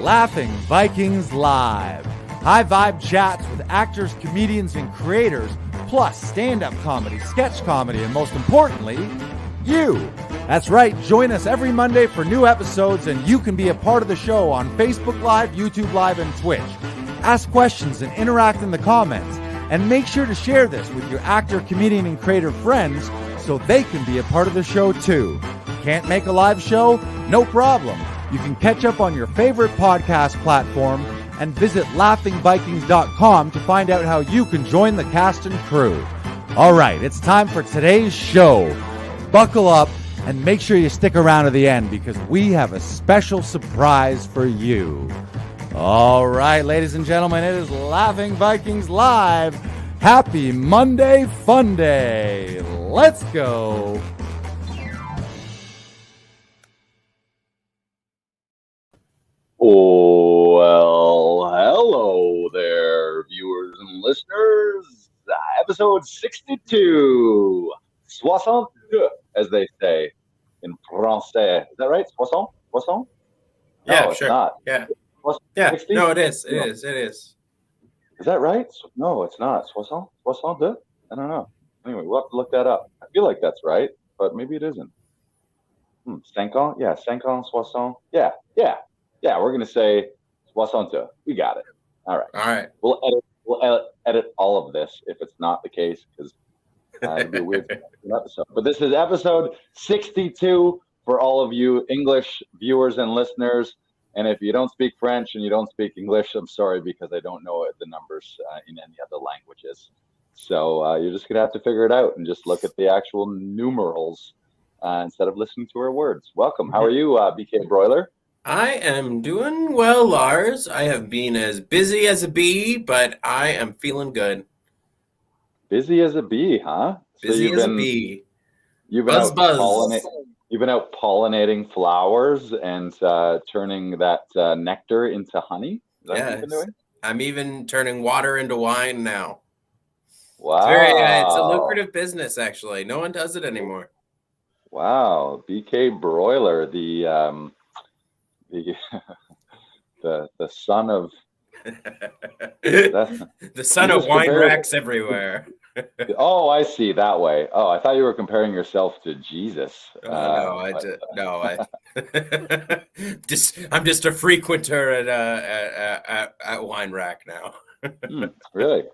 Laughing Vikings Live. High vibe chats with actors, comedians, and creators, plus stand-up comedy, sketch comedy, and most importantly, you. That's right, join us every Monday for new episodes, and you can be a part of the show on Facebook Live, YouTube Live, and Twitch. Ask questions and interact in the comments, and make sure to share this with your actor, comedian, and creator friends so they can be a part of the show too. Can't make a live show? No problem. You can catch up on your favorite podcast platform and visit laughingvikings.com to find out how you can join the cast and crew. All right, it's time for today's show. Buckle up and make sure you stick around to the end because we have a special surprise for you. All right, ladies and gentlemen, it is Laughing Vikings Live. Happy Monday Fun Day. Let's go. Oh, well, hello there, viewers and listeners. Episode 62. 62, as they say in Francais. Is that right? 60? 60? Yeah, no, sure. It's not. Yeah. 60? No, it is. It is. Is that right? No, it's not. 60? 62? I don't know. Anyway, we'll have to look that up. I feel like that's right, but maybe it isn't. 50? Yeah, 50, 60. Yeah, we're going to say 62. We got it. All right. We'll edit all of this if it's not the case because it'd be a weird episode. But this is episode 62 for all of you English viewers and listeners. And if you don't speak French and you don't speak English, I'm sorry because I don't know the numbers in any other languages. So you're just going to have to figure it out and just look at the actual numerals instead of listening to our words. Welcome. How are you, BK Broiler? I am doing well, Lars. I have been as busy as a bee, but I am feeling good. Busy as a bee, huh? Busy as a bee. You've been out pollinating flowers and turning that nectar into honey. Is that what you've been doing? I'm even turning water into wine now. Wow. It's a lucrative business, actually. No one does it anymore. Wow. BK Broiler, the son of the son of wine racks everywhere. Oh, I see that way. Oh, I thought you were comparing yourself to Jesus. I'm just a frequenter at wine rack now. Really?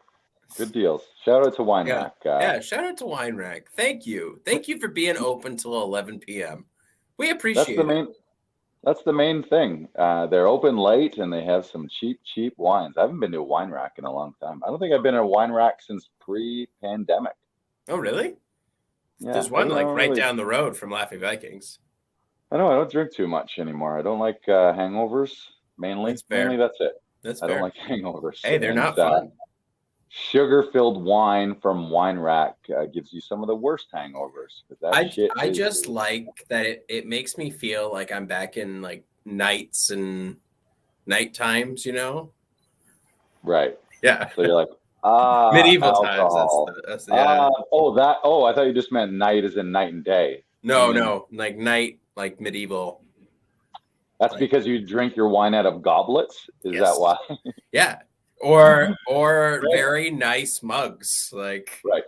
Good deals. Shout out to Wine Rack. Shout out to Wine Rack. Thank you for being open till 11 p.m. We appreciate it. That's the main thing. They're open late and they have some cheap wines. I haven't been to a wine rack in a long time. I don't think I've been in a wine rack since pre-pandemic. Oh, really? Yeah, there's one right down the road from Laughing Vikings. I know. I don't drink too much anymore. I don't like hangovers, mainly. That's fair. Mainly that's it. That's I fair. don't like hangovers. Hey, they're not fun. Sugar-filled wine from Wine Rack gives you some of the worst hangovers. I just like that it makes me feel like I'm back in like nights and night times, you know? Right. Yeah. So you're like, medieval alcohol. times. I thought you just meant night as in night and day. No, like night, like medieval. That's because you drink your wine out of goblets? Is that why? Yeah. Or very nice mugs, like right.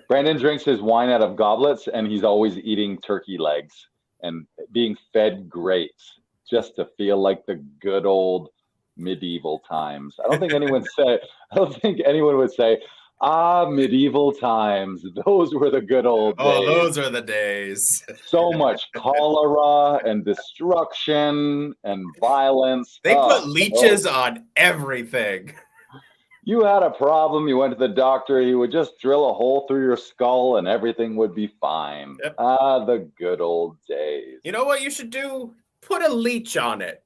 Brandon drinks his wine out of goblets, and he's always eating turkey legs and being fed grapes just to feel like the good old medieval times. I don't think anyone would say, medieval times. Those were the good old days. Oh, those are the days. So much cholera and destruction and violence. They put leeches on everything. You had a problem, you went to the doctor, he would just drill a hole through your skull and everything would be fine. Yep. The good old days. You know what you should do? Put a leech on it.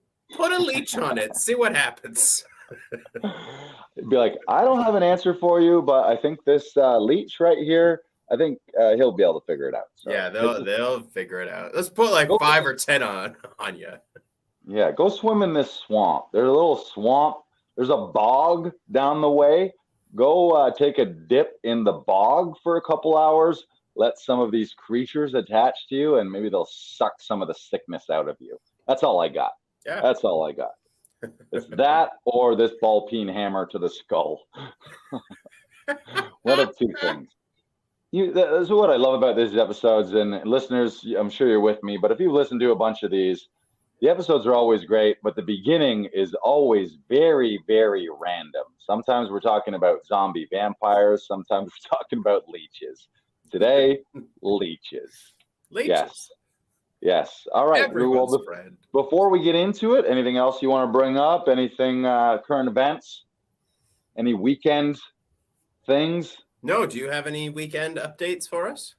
See what happens. It'd be like, I don't have an answer for you, but I think this leech right here, I think he'll be able to figure it out. So yeah, they'll figure it out. Let's put like 5 or 10 on you. Yeah, go swim in this swamp. There's a little swamp. There's a bog down the way. Go take a dip in the bog for a couple hours. Let some of these creatures attach to you, and maybe they'll suck some of the sickness out of you. That's all I got. Yeah. That's all I got. It's that or this ball peen hammer to the skull. One of two things. That's what I love about these episodes, and listeners, I'm sure you're with me, but if you've listened to a bunch of these, the episodes are always great, but the beginning is always very, very random. Sometimes we're talking about zombie vampires. Sometimes we're talking about leeches. Today, leeches. Leeches. Yes. All right. Everyone's friend. Before we get into it, anything else you want to bring up? Anything, current events? Any weekend things? No. Do you have any weekend updates for us?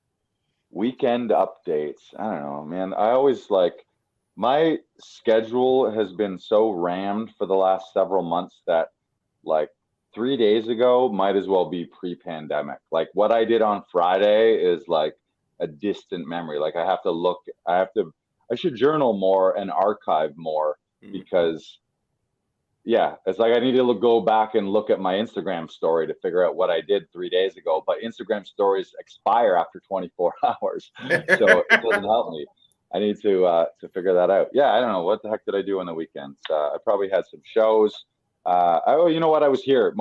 Weekend updates. I don't know, man. I always my schedule has been so rammed for the last several months that 3 days ago might as well be pre-pandemic. Like what I did on Friday is like a distant memory. Like I should journal more and archive more because it's like I need to go back and look at my Instagram story to figure out what I did 3 days ago. But Instagram stories expire after 24 hours. So it doesn't help me. I need to figure that out. Yeah, I don't know. What the heck did I do on the weekends? I probably had some shows. You know what? I was here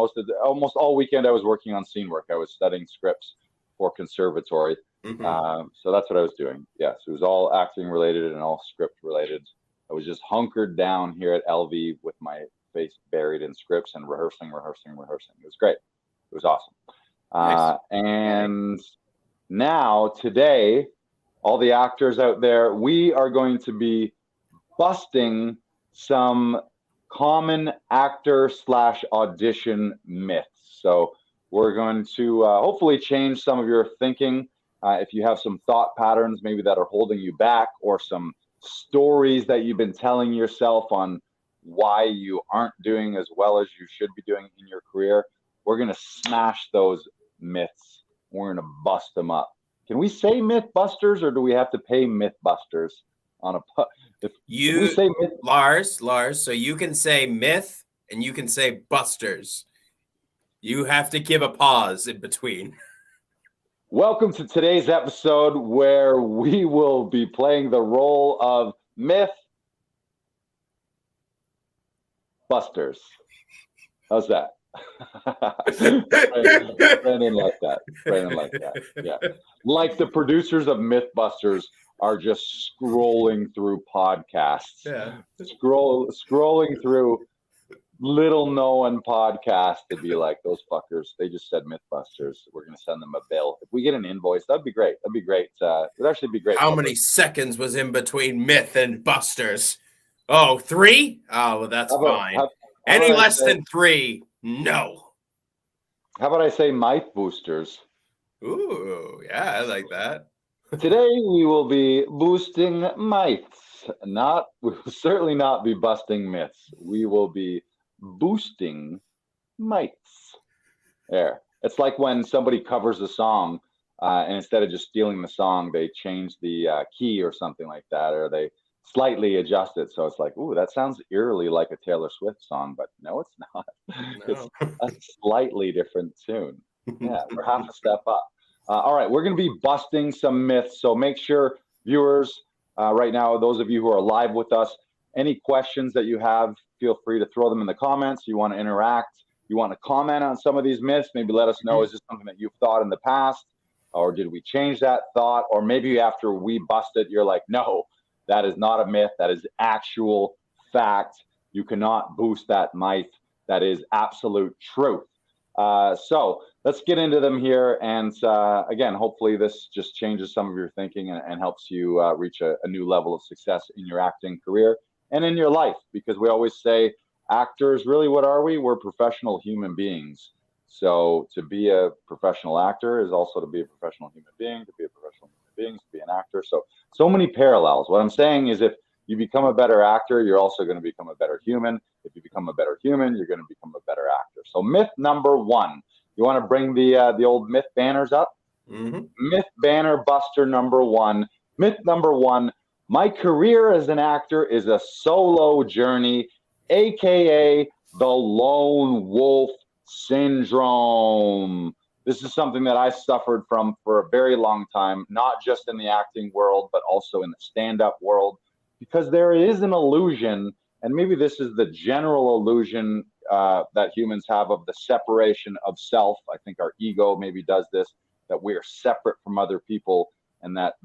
almost all weekend. I was working on scene work. I was studying scripts for conservatory. So that's what I was doing. Yes, it was all acting related and all script related. I was just hunkered down here at LV with my face buried in scripts and rehearsing. It was great. It was awesome. Nice. And now today, all the actors out there, we are going to be busting some common actor/audition myths. So we're going to hopefully change some of your thinking. If you have some thought patterns maybe that are holding you back, or some stories that you've been telling yourself on why you aren't doing as well as you should be doing in your career, we're going to smash those myths. We're going to bust them up. Can we say Mythbusters, or do we have to pay Mythbusters on a? If we say myth, Lars, so you can say myth and you can say busters. You have to give a pause in between. Welcome to today's episode where we will be playing the role of Mythbusters. How's that? Brandon like that. Yeah. Like the producers of Mythbusters are just scrolling through podcasts. Yeah. Scrolling through little known podcasts to be like, those fuckers, they just said Mythbusters. We're going to send them a bill. If we get an invoice, that'd be great. It'd actually be great. How many seconds was in between Myth and Busters? Oh, 3? Oh, well, that's fine. Any less than 3? No. How about I say Myth Boosters? Ooh, yeah, I like that. Today we will be boosting myths. We will certainly not be busting myths. We will be boosting myths. There. It's like when somebody covers a song and instead of just stealing the song, they change the key or something like that, or they slightly adjust it. So it's like, ooh, that sounds eerily like a Taylor Swift song, but no, it's not. No. It's a slightly different tune. Yeah, we're half a step up. All right, we're going to be busting some myths. So make sure, viewers, right now, those of you who are live with us, any questions that you have, feel free to throw them in the comments. You want to interact, you want to comment on some of these myths, maybe let us know, is this something that you've thought in the past, or did we change that thought? Or maybe after we bust it, you're like, no, that is not a myth. That is actual fact. You cannot boost that myth. That is absolute truth. So let's get into them here. And again, hopefully this just changes some of your thinking and helps you reach a new level of success in your acting career and in your life. Because we always say, actors, really, what are we? We're professional human beings. So to be a professional actor is also to be a professional human being. To be a professional human being is to be an actor. So many parallels. What I'm saying is, if you become a better actor, you're also going to become a better human. If you become a better human, you're going to become a better actor. So myth number 1. You want to bring the old myth banners up? Mm-hmm. Myth banner buster number 1. Myth number 1. My career as an actor is a solo journey, aka the lone wolf syndrome. This is something that I suffered from for a very long time, not just in the acting world, but also in the stand-up world, because there is an illusion And maybe this is the general illusion that humans have of the separation of self. I think our ego maybe does this, that we are separate from other people, and that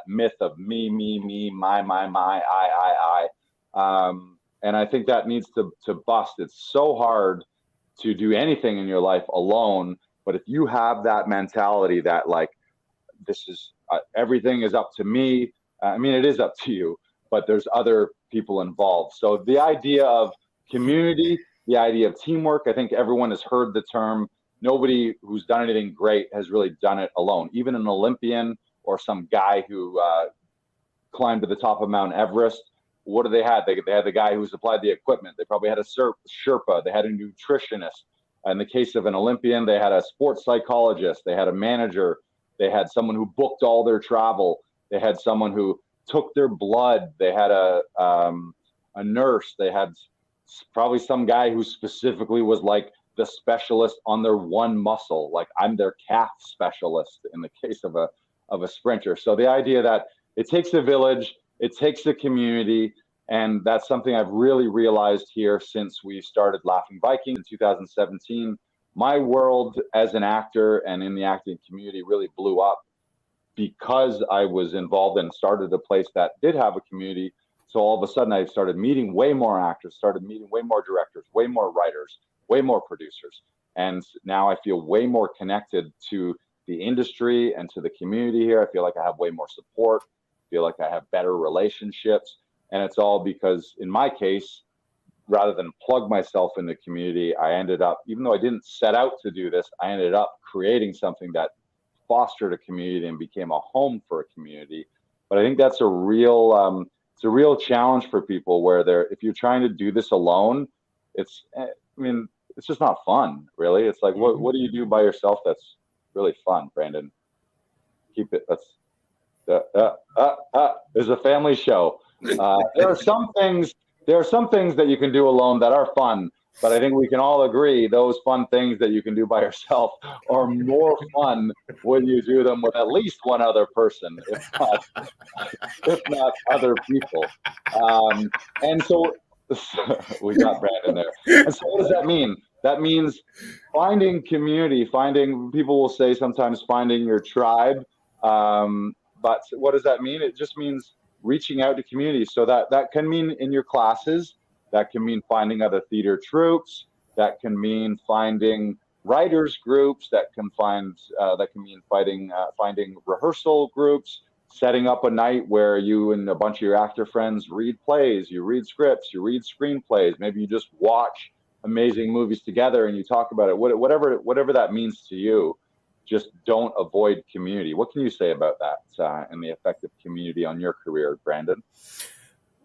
myth of me, my, I. And I think that needs to bust. It's so hard to do anything in your life alone. But if you have that mentality that like, this is everything is up to me. I mean, it is up to you, but there's other people involved. So the idea of community, the idea of teamwork, I think everyone has heard the term. Nobody who's done anything great has really done it alone. Even an Olympian or some guy who climbed to the top of Mount Everest, what do they have? They had the guy who supplied the equipment. They probably had a Sherpa. They had a nutritionist. In the case of an Olympian, they had a sports psychologist. They had a manager. They had someone who booked all their travel. They had someone who took their blood. They had a nurse. They had probably some guy who specifically was like the specialist on their one muscle. Like, I'm their calf specialist in the case of a sprinter. So the idea that it takes a village, it takes a community, and that's something I've really realized here since we started Laughing Viking in 2017. My world as an actor and in the acting community really blew up because I was involved and started a place that did have a community. So all of a sudden I started meeting way more actors, started meeting way more directors, way more writers, way more producers. And now I feel way more connected to the industry and to the community here. I feel like I have way more support. I feel like I have better relationships. And it's all because, in my case, rather than plug myself in the community, I ended up, even though I didn't set out to do this, I ended up creating something that fostered a community and became a home for a community. But I think that's a real, it's a real challenge for people where if you're trying to do this alone, it's just not fun, really. It's like, what do you do by yourself that's really fun, Brandon? Keep it. There's a family show. There are some things that you can do alone that are fun, but I think we can all agree those fun things that you can do by yourself are more fun when you do them with at least one other person, if not other people. And so we got Brandon there. And so what does that mean? That means finding community, people will say sometimes finding your tribe. But what does that mean? It just means reaching out to communities. So that can mean in your classes, that can mean finding other theater troupes, that can mean finding writers groups, that can mean finding rehearsal groups, setting up a night where you and a bunch of your actor friends read plays, you read scripts, you read screenplays, maybe you just watch amazing movies together and you talk about it, whatever that means to you. Just don't avoid community. What can you say about that and the effect of community on your career, Brandon?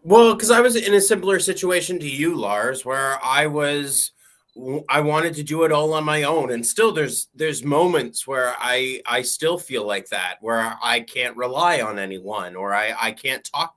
Well, because I was in a similar situation to you, Lars, where I wanted to do it all on my own. And still there's moments where I still feel like that, where I can't rely on anyone, or I can't talk.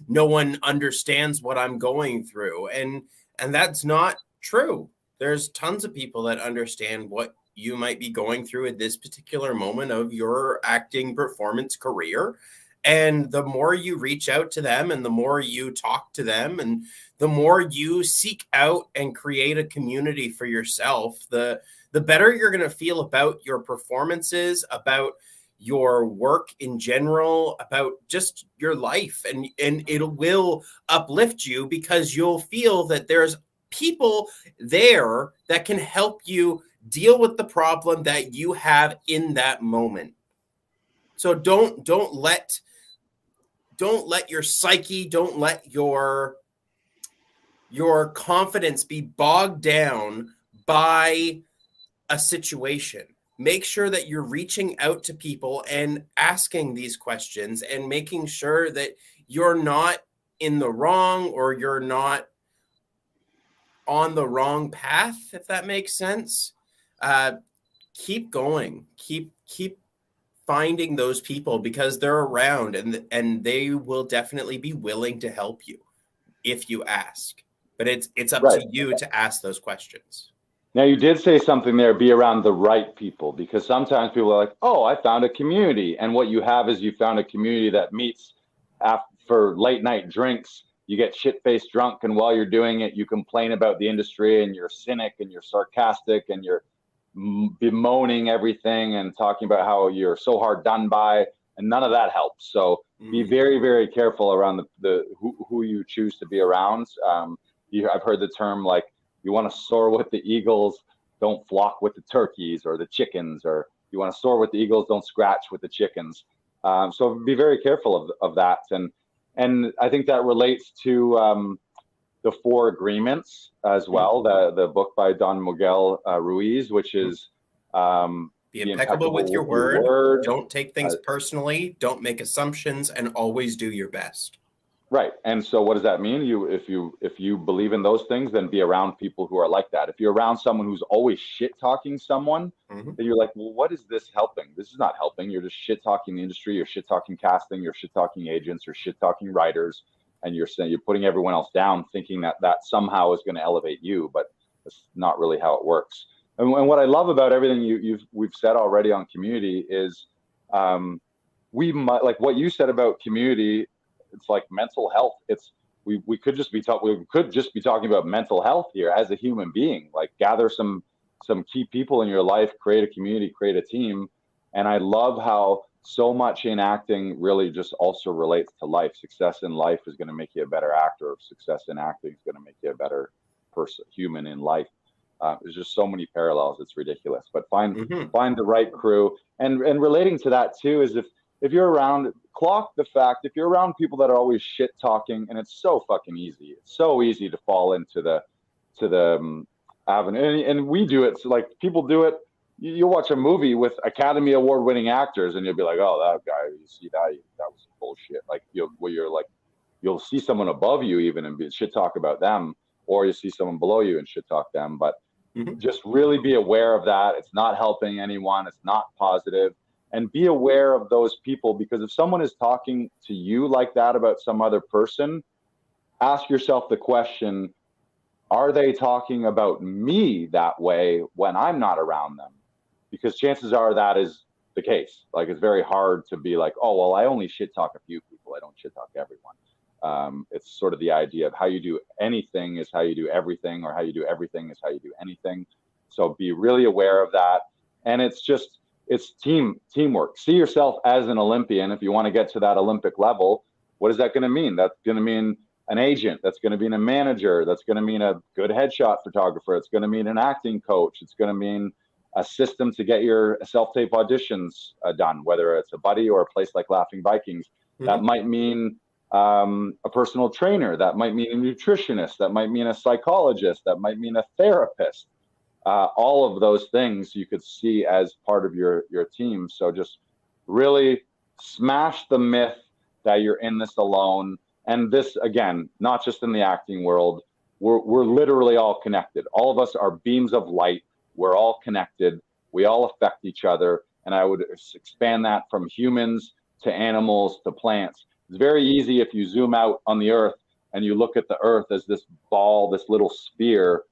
No one understands what I'm going through. And that's not true. There's tons of people that understand what you might be going through at this particular moment of your acting performance career. And the more you reach out to them and the more you talk to them and the more you seek out and create a community for yourself, the better you're going to feel about your performances, about your work in general, about just your life. And it will uplift you because you'll feel that there's people there that can help you deal with the problem that you have in that moment. So don't let your psyche, don't let your confidence be bogged down by a situation. Make sure that you're reaching out to people and asking these questions and making sure that you're not in the wrong or you're not on the wrong path, if that makes sense. Keep going, keep finding those people because they're around and they will definitely be willing to help you if you ask. But it's up to you to ask those questions. Now, you did say something there, be around the right people, because sometimes people are like, oh, I found a community. And what you have is you found a community that meets for late night drinks. you get shit-faced drunk, and while you're doing it, you complain about the industry, and you're cynic, and you're sarcastic, and you're bemoaning everything and talking about how you're so hard done by, and none of that helps. So be very, very careful around the who you choose to be around. I've heard the term, like, you want to soar with the eagles, don't flock with the turkeys or the chickens, or you want to soar with the eagles, don't scratch with the chickens. So be very careful of that. And I think that relates to the 4 agreements as well, the book by Don Miguel Ruiz, which is be impeccable with your word. Don't take things personally. Don't make assumptions, and always do your best. Right. And so what does that mean? If you believe in those things, then be around people who are like that. If you're around someone who's always shit talking someone, then you're like, well, what is this helping? This is not helping. You're just shit talking the industry. You're shit talking casting. You're shit talking agents. You're shit talking writers. And you're putting everyone else down, thinking that somehow is going to elevate you, but that's not really how it works. And what I love about everything we've said already on community is, like what you said about community. It's like mental health. We could just be talking about mental health here as a human being. Like, gather some key people in your life, create a community, create a team. And I love how so much in acting really just also relates to life. Success in life is going to make you a better actor. Success in acting is going to make you a better human in life. There's just so many parallels. It's ridiculous. But find the right crew. And relating to that too is if you're around, clock the fact, if you're around people that are always shit talking, and it's so fucking easy. It's so easy to fall into the avenue. And we do it. So, like, people do it. You'll watch a movie with Academy Award winning actors, and you'll be like, oh, that guy, you see that was bullshit. Like, you'll see someone above you even and shit talk about them, or you see someone below you and shit talk them. But just really be aware of that. It's not helping anyone. It's not positive. And be aware of those people, because if someone is talking to you like that about some other person, ask yourself the question, are they talking about me that way when I'm not around them? Because chances are that is the case. Like, it's very hard to be like, oh, well, I only shit talk a few people. I don't shit talk everyone. It's sort of the idea of how you do anything is how you do everything, or how you do everything is how you do anything. So be really aware of that. And it's teamwork. See yourself as an Olympian. If you want to get to that Olympic level, what is that going to mean? That's going to mean an agent. That's going to mean a manager. That's going to mean a good headshot photographer. It's going to mean an acting coach. It's going to mean a system to get your self-tape auditions done, whether it's a buddy or a place like Laughing Vikings. That might mean a personal trainer. That might mean a nutritionist. That might mean a psychologist. That might mean a therapist. All of those things you could see as part of your team. So just really smash the myth that you're in this alone. And this, again, not just in the acting world, we're literally all connected. All of us are beams of light. We're all connected. We all affect each other. And I would expand that from humans to animals to plants. It's very easy if you zoom out on the earth and you look at the earth as this ball, this little sphere.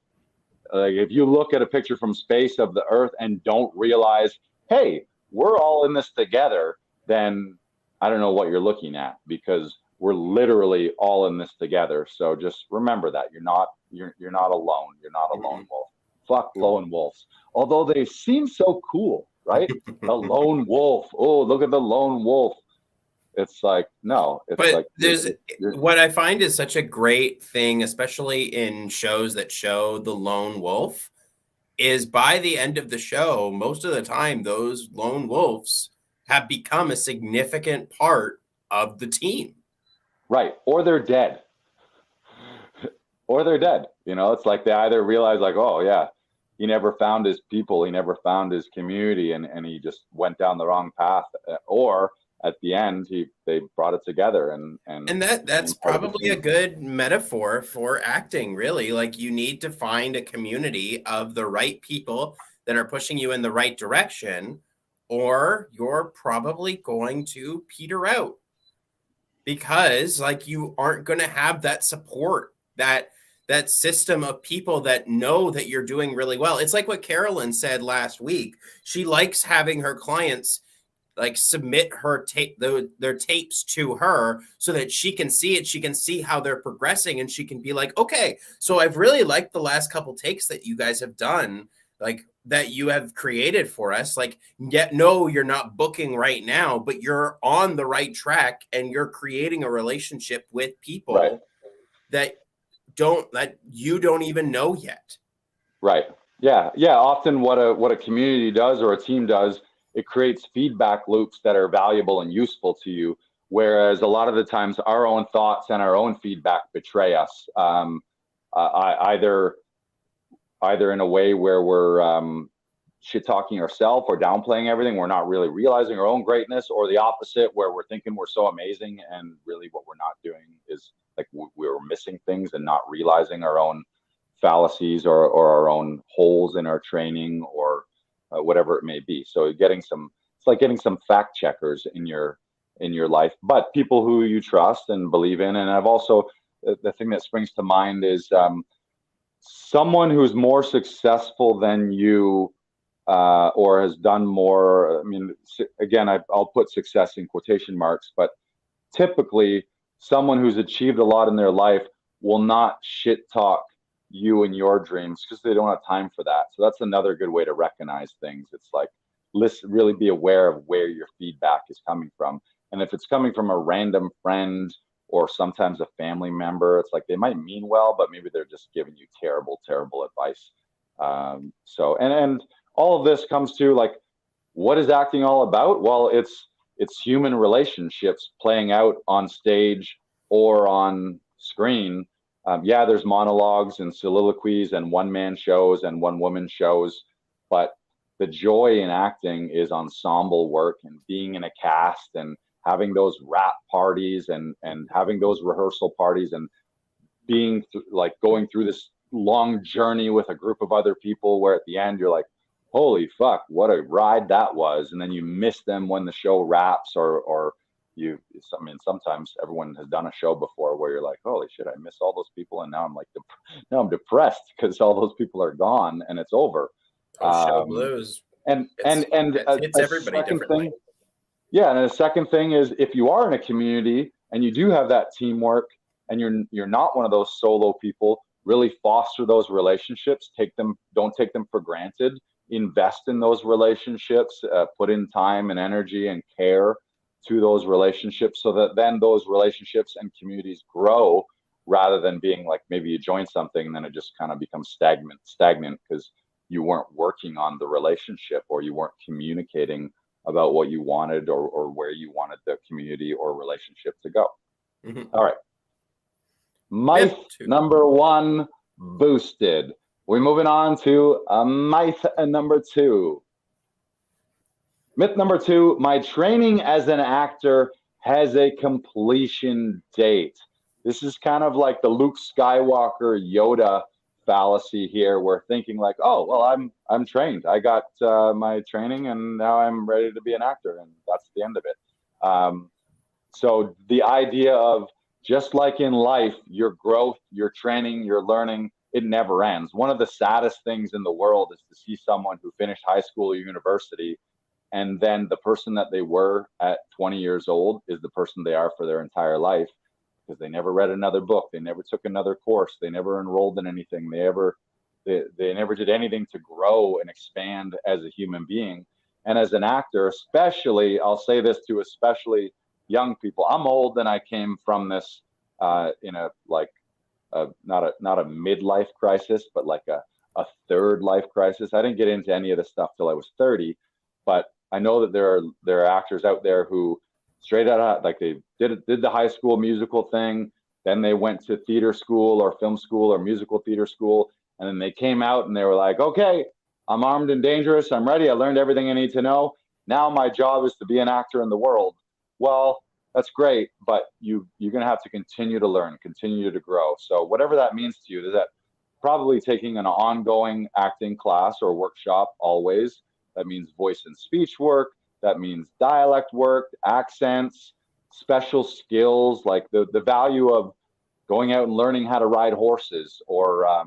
Like, if you look at a picture from space of the earth and don't realize, hey, we're all in this together, then I don't know what you're looking at, because we're literally all in this together. So just remember that you're not alone. You're not a lone wolf. Fuck lone wolves. Although they seem so cool, right? The lone wolf. Oh, look at the lone wolf. It's like, no, it's but like there's what I find is such a great thing, especially in shows that show the lone wolf, is by the end of the show, most of the time, those lone wolves have become a significant part of the team. Right. Or they're dead. Or they're dead. You know, it's like they either realize, like, oh, yeah, he never found his people. He never found his community, and he just went down the wrong path. Or at the end, they brought it together, and that's probably a good metaphor for acting, really. Like, you need to find a community of the right people that are pushing you in the right direction, or you're probably going to peter out, because, like, you aren't going to have that support, that system of people that know that you're doing really well. It's like what Carolyn said last week. She likes having her clients like submit her tape, their tapes to her so that she can see it. She can see how they're progressing, and she can be like, okay, so I've really liked the last couple takes that you guys have done, like that you have created for us. Like, yet, no, you're not booking right now, but you're on the right track and you're creating a relationship with people Right. that you don't even know yet. Right. Yeah. Yeah. Often what a community does or a team does, it creates feedback loops that are valuable and useful to you. Whereas a lot of the times our own thoughts and our own feedback betray us. Either in a way where we're shit talking ourselves or downplaying everything. We're not really realizing our own greatness, or the opposite, where we're thinking we're so amazing and really what we're not doing is like we're missing things and not realizing our own fallacies or our own holes in our training or whatever it may be. So it's like getting some fact checkers in your life, but people who you trust and believe in. And I've also, the thing that springs to mind is someone who's more successful than you or has done more. I mean, again, I'll put success in quotation marks, but typically someone who's achieved a lot in their life will not shit talk you and your dreams because they don't have time for that. So that's another good way to recognize things. It's like, really be aware of where your feedback is coming from. And if it's coming from a random friend or sometimes a family member, it's like they might mean well, but maybe they're just giving you terrible advice. So all of this comes to like, what is acting all about? Well, it's human relationships playing out on stage or on screen. Yeah, there's monologues and soliloquies and one-man shows and one-woman shows, but the joy in acting is ensemble work and being in a cast and having those rap parties and having those rehearsal parties and being like going through this long journey with a group of other people where at the end you're like, holy fuck, what a ride that was. And then you miss them when the show wraps or I mean, sometimes everyone has done a show before where you're like, holy shit, I miss all those people. And now I'm like, now I'm depressed because all those people are gone and it's over. Show blues. It's everybody second differently. thing. Yeah. And the second thing is if you are in a community and you do have that teamwork and you're not one of those solo people, really foster those relationships, don't take them for granted, invest in those relationships, put in time and energy and care to those relationships so that then those relationships and communities grow rather than being like maybe you join something and then it just kind of becomes stagnant because you weren't working on the relationship or you weren't communicating about what you wanted or where you wanted the community or relationship to go. Mm-hmm. All right. Myth number 1 boosted. We're moving on to myth number 2. Myth number 2, my training as an actor has a completion date. This is kind of like the Luke Skywalker Yoda fallacy here. We're thinking like, oh, well, I'm trained. I got my training and now I'm ready to be an actor. And that's the end of it. So the idea of just like in life, your growth, your training, your learning, it never ends. One of the saddest things in the world is to see someone who finished high school or university and then the person that they were at 20 years old is the person they are for their entire life because they never read another book. They never took another course. They never enrolled in anything. They never did anything to grow and expand as a human being. And as an actor, especially, I'll say this to especially young people. I'm old and I came from this in a like not a midlife crisis, but like a third life crisis. I didn't get into any of this stuff till I was 30, but I know that there are actors out there who straight out like they did the high school musical thing, then they went to theater school or film school or musical theater school, and then they came out and they were like, okay, I'm armed and dangerous. I'm ready. I learned everything I need to know. Now my job is to be an actor in the world. Well, that's great, but you're going to have to continue to learn, continue to grow. So whatever that means to you, that probably taking an ongoing acting class or workshop always. That means voice and speech work. That means dialect work, accents, special skills, like the value of going out and learning how to ride horses or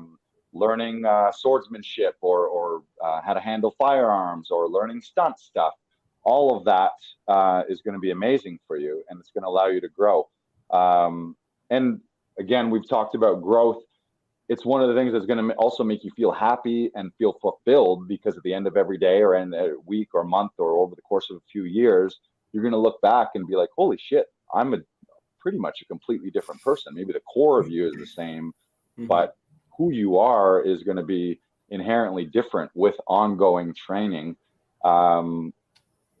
learning swordsmanship or how to handle firearms or learning stunt stuff. all of that is going to be amazing for you, and it's going to allow you to grow. And again, we've talked about growth. It's one of the things that's going to also make you feel happy and feel fulfilled, because at the end of every day or end of a week or month or over the course of a few years, you're going to look back and be like, holy shit, I'm pretty much a completely different person. Maybe the core of you is the same, but who you are is going to be inherently different with ongoing training.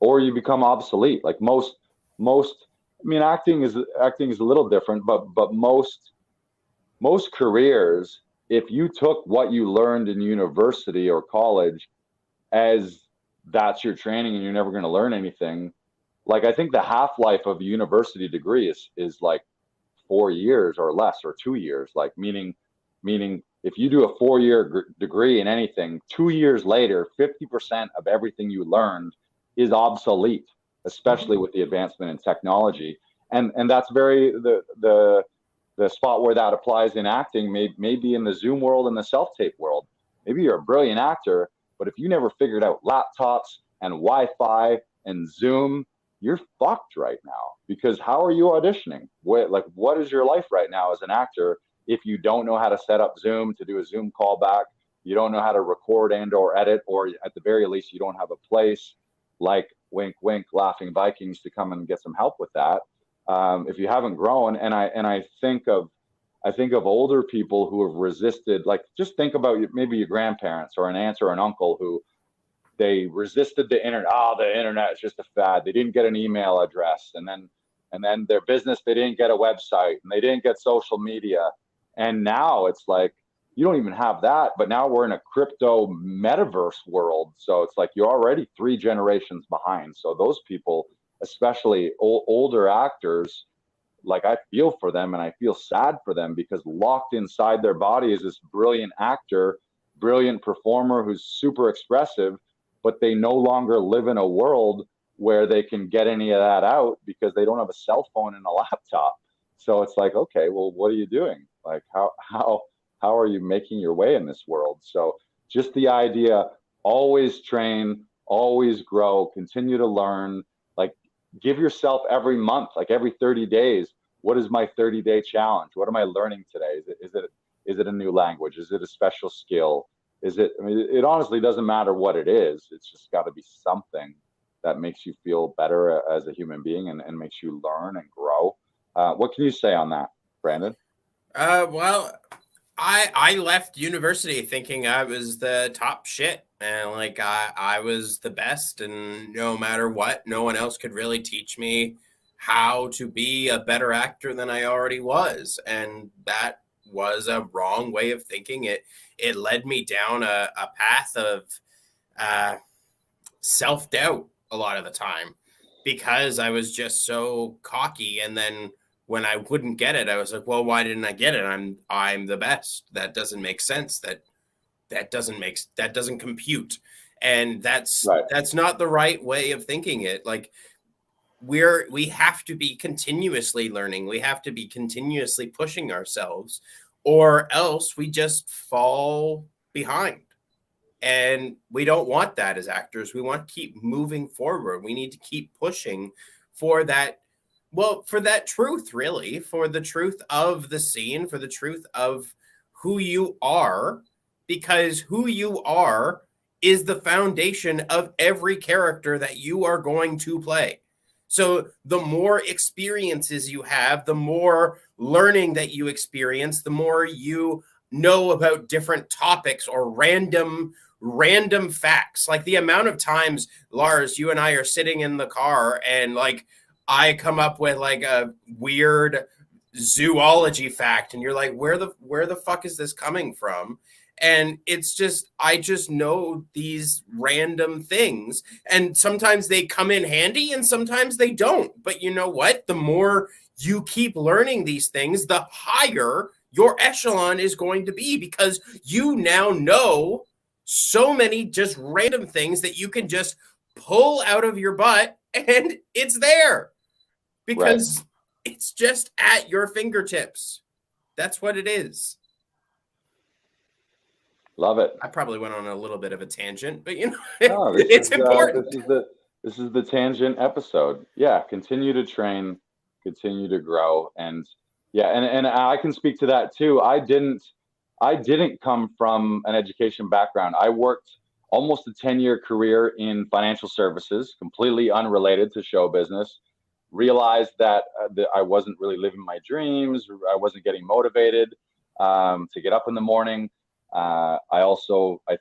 Or you become obsolete. Like most, I mean, acting is a little different, but most careers, if you took what you learned in university or college as that's your training and you're never going to learn anything, like I think the half-life of a university degree is like 4 years or less, or 2 years, like meaning if you do a 4-year degree in anything, 2 years later, 50% of everything you learned is obsolete, especially with the advancement in technology. And that's very the spot where that applies in acting may be in the Zoom world and the self-tape world. Maybe you're a brilliant actor, but if you never figured out laptops and Wi-Fi and Zoom, you're fucked right now. Because how are you auditioning? What is your life right now as an actor if you don't know how to set up Zoom to do a Zoom callback? You don't know how to record and or edit, or at the very least, you don't have a place like wink, wink, laughing Vikings to come and get some help with that. If you haven't grown, and I think of older people who have resisted, like just think about maybe your grandparents or an aunt or an uncle who they resisted the internet. Oh, the internet is just a fad. They didn't get an email address, and then their business, they didn't get a website, and they didn't get social media. And now it's like you don't even have that, but now we're in a crypto metaverse world. So it's like you're already 3 generations behind. So those people, especially older actors, like I feel for them and I feel sad for them, because locked inside their body is this brilliant actor, brilliant performer who's super expressive, but they no longer live in a world where they can get any of that out because they don't have a cell phone and a laptop. So it's like, okay, well, what are you doing? Like how are you making your way in this world? So just the idea, always train, always grow, continue to learn, like give yourself every month, like every 30 days, what is my 30-day challenge? What am I learning today? Is it a new language? Is it a special skill? I mean, it honestly doesn't matter what it is. It's just got to be something that makes you feel better as a human being and makes you learn and grow. What can you say on that, Brandon? Well, I left university thinking I was the top shit, and like I was the best, and no matter what, no one else could really teach me how to be a better actor than I already was. And that was a wrong way of thinking. It led me down a path of self-doubt a lot of the time, because I was just so cocky. And then when I wouldn't get it, I was like, well, why didn't I get it? I'm the best. That doesn't make sense. That doesn't compute. And that's Right. That's not the right way of thinking it. Like we have to be continuously learning. We have to be continuously pushing ourselves, or else we just fall behind. And we don't want that as actors. We want to keep moving forward. We need to keep pushing for that. Well, for that truth, really, for the truth of the scene, for the truth of who you are, because who you are is the foundation of every character that you are going to play. So the more experiences you have, the more learning that you experience, the more you know about different topics or random facts. Like the amount of times, Lars, you and I are sitting in the car and like I come up with like a weird zoology fact and you're like, where the fuck is this coming from? And it's just, I just know these random things, and sometimes they come in handy and sometimes they don't. But you know what? The more you keep learning these things, the higher your echelon is going to be, because you now know so many just random things that you can just pull out of your butt and it's there because it's just at your fingertips. That's what it is. Love it. I probably went on a little bit of a tangent, but you know, No, it's important. This is the tangent episode. Yeah, continue to train, continue to grow, and yeah, and I can speak to that too. I didn't come from an education background. I worked almost a 10-year career in financial services, completely unrelated to show business. Realized that I wasn't really living my dreams. I wasn't getting motivated to get up in the morning. I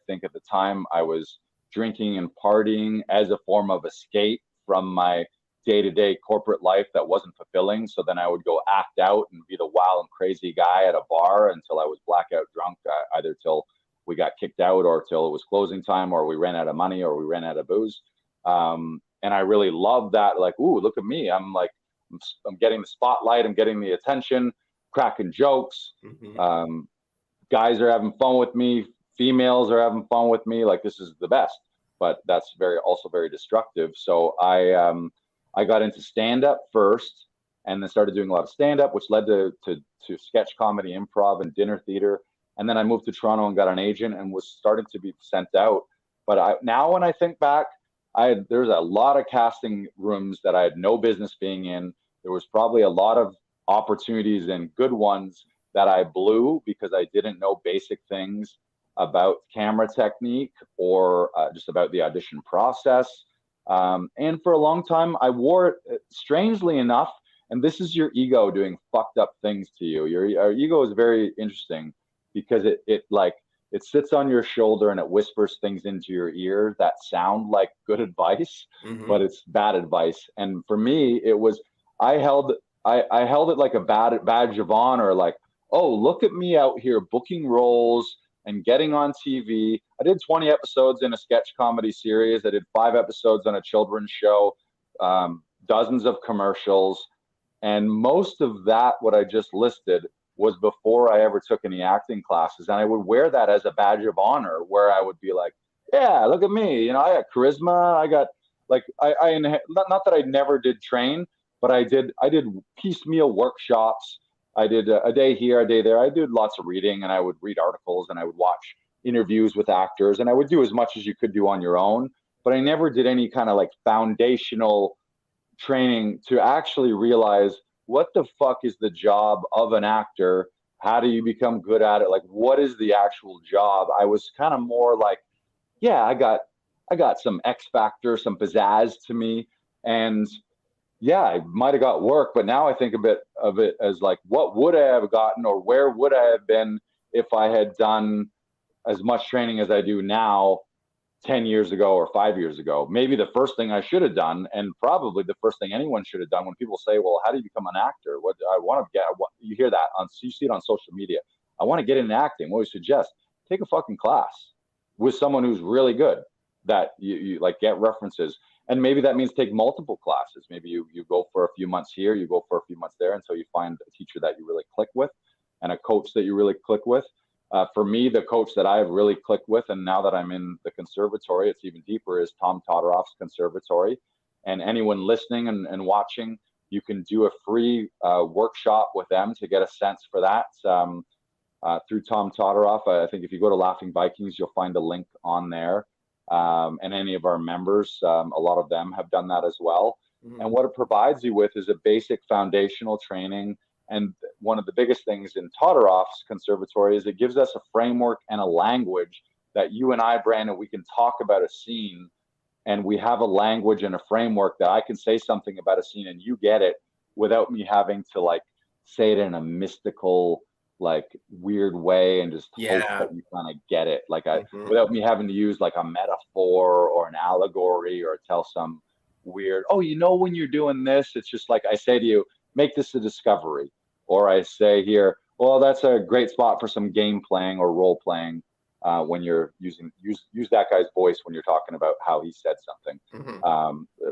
think at the time I was drinking and partying as a form of escape from my day-to-day corporate life that wasn't fulfilling. So then I would go act out and be the wild and crazy guy at a bar until I was blackout drunk, either till we got kicked out or till it was closing time or we ran out of money or we ran out of booze. And I really loved that. Like, ooh, look at me. I'm getting the spotlight. I'm getting the attention, cracking jokes. Guys are having fun with me. Females are having fun with me. Like, this is the best. But that's also very destructive. So I got into stand-up first, and then started doing a lot of stand-up, which led to sketch comedy, improv, and dinner theater. And then I moved to Toronto and got an agent and was starting to be sent out. But now when I think back, there's a lot of casting rooms that I had no business being in. There was probably a lot of opportunities and good ones that I blew because I didn't know basic things about camera technique or just about the audition process. And for a long time, I wore it, strangely enough, and this is your ego doing fucked up things to you. Your ego is very interesting because it sits on your shoulder and it whispers things into your ear that sound like good advice, but it's bad advice. And for me, it was, I held it like a badge of honor, like, oh, look at me out here booking roles and getting on TV. I did 20 episodes in a sketch comedy series. I did 5 episodes on a children's show, dozens of commercials. And most of that, what I just listed, was before I ever took any acting classes. And I would wear that as a badge of honor, where I would be like, yeah, look at me. You know, I got charisma. I got not that I never did train, but I did piecemeal workshops. I did a day here, a day there. I did lots of reading, and I would read articles, and I would watch interviews with actors, and I would do as much as you could do on your own. But I never did any kind of like foundational training to actually realize what the fuck is the job of an actor? How do you become good at it? Like, what is the actual job? I was kind of more like, yeah, I got some X factor, some pizzazz to me, and yeah, I might have got work, but now I think of it as like, what would I have gotten, or where would I have been if I had done as much training as I do now 10 years ago or 5 years ago? Maybe the first thing I should have done, and probably the first thing anyone should have done, when people say, well, how do you become an actor? What I want to get, you hear that you see it on social media. I want to get into acting. What we suggest, take a fucking class with someone who's really good, that you like, get references. And maybe that means take multiple classes. Maybe you go for a few months here, you go for a few months there, until you find a teacher that you really click with and a coach that you really click with. For me, the coach that I've really clicked with, and now that I'm in the conservatory, it's even deeper, is Tom Todoroff's conservatory. And anyone listening and watching, you can do a free workshop with them to get a sense for that through Tom Todoroff. I think if you go to Laughing Vikings, you'll find a link on there. And any of our members, a lot of them have done that as well. And what it provides you with is a basic foundational training. And one of the biggest things in Todoroff's conservatory is it gives us a framework and a language that you and I, Brandon, we can talk about a scene, and we have a language and a framework that I can say something about a scene and you get it without me having to like say it in a mystical, like weird way and just hope that you kind of get it. Like without me having to use like a metaphor or an allegory or tell some weird, oh, you know, when you're doing this, it's just like I say to you, make this a discovery. Or I say here, well, that's a great spot for some game playing or role playing when you're use that guy's voice when you're talking about how he said something.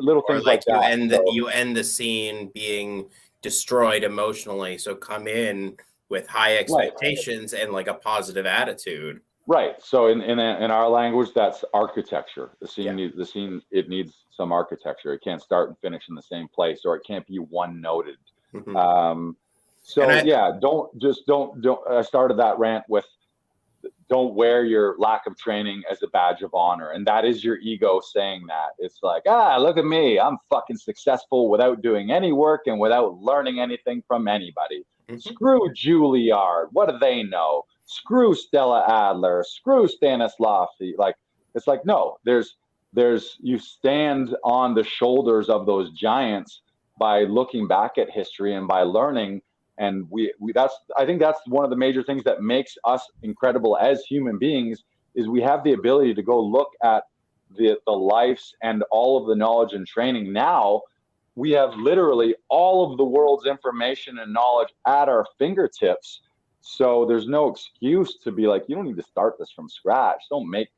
Little things like that. You end the scene being destroyed emotionally. So come in with high expectations and like a positive attitude. Right. So in our language, that's architecture. The scene, it needs some architecture. It can't start and finish in the same place, or it can't be one-noted. Mm-hmm. Don't. I started that rant with don't wear your lack of training as a badge of honor. And that is your ego saying that. It's like, look at me. I'm fucking successful without doing any work and without learning anything from anybody. Screw Juilliard. What do they know? Screw Stella Adler. Screw Stanislavski. Like, it's like, no, there's you stand on the shoulders of those giants by looking back at history and by learning. And I think that's one of the major things that makes us incredible as human beings, is we have the ability to go look at the lives and all of the knowledge and training. Now we have literally all of the world's information and knowledge at our fingertips. So there's no excuse to be like, you don't need to start this from scratch. Don't make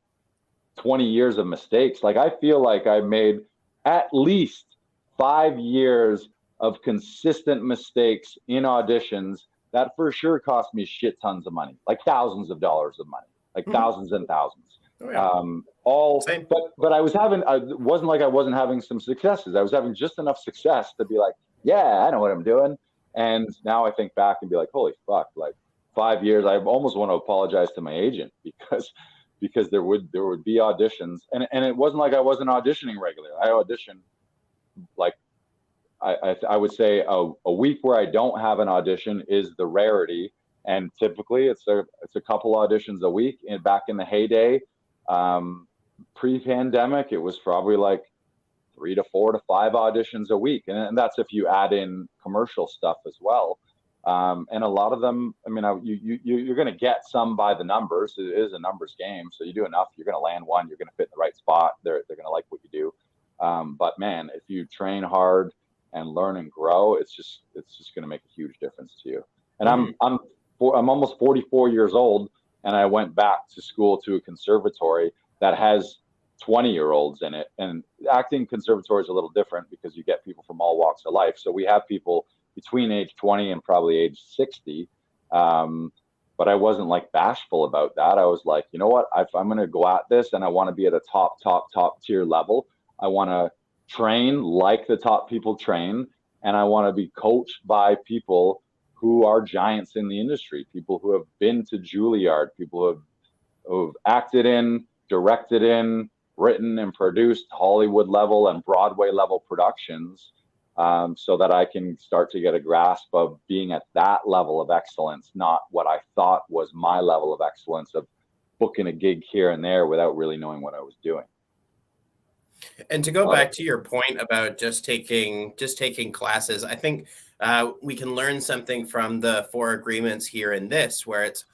20 years of mistakes. Like, I feel like I made at least 5 years of consistent mistakes in auditions that for sure cost me shit tons of money, like thousands of dollars of money, like thousands and thousands. Oh, yeah. But I wasn't like I wasn't having some successes. I was having just enough success to be like, yeah, I know what I'm doing. And now I think back and be like, holy fuck, like 5 years. I almost want to apologize to my agent because there would be auditions, and it wasn't like I wasn't auditioning regularly. I auditioned like, I would say a week where I don't have an audition is the rarity, and typically it's a couple auditions a week. And back in the heyday, pre-pandemic, it was probably like 3 to 4 to 5 auditions a week, and that's if you add in commercial stuff as well. And a lot of them, I mean, you're going to get some by the numbers. It is a numbers game, so you do enough, you're going to land one. You're going to fit in the right spot. They're going to like what you do. But man, if you train hard and learn and grow, it's just going to make a huge difference to you. And I'm almost 44 years old, and I went back to school to a conservatory that has 20-year-olds in it. And acting conservatory is a little different because you get people from all walks of life. So we have people between age 20 and probably age 60. But I wasn't like bashful about that. I was like, you know what, if I'm going to go at this and I want to be at a top tier level, I want to train like the top people train. And I want to be coached by people who are giants in the industry, people who have been to Juilliard, people who have acted in, directed in, written and produced Hollywood level and Broadway level productions, so that I can start to get a grasp of being at that level of excellence, not what I thought was my level of excellence of booking a gig here and there without really knowing what I was doing. And to go back to your point about just taking classes, I think we can learn something from the 4 agreements here in this, where it's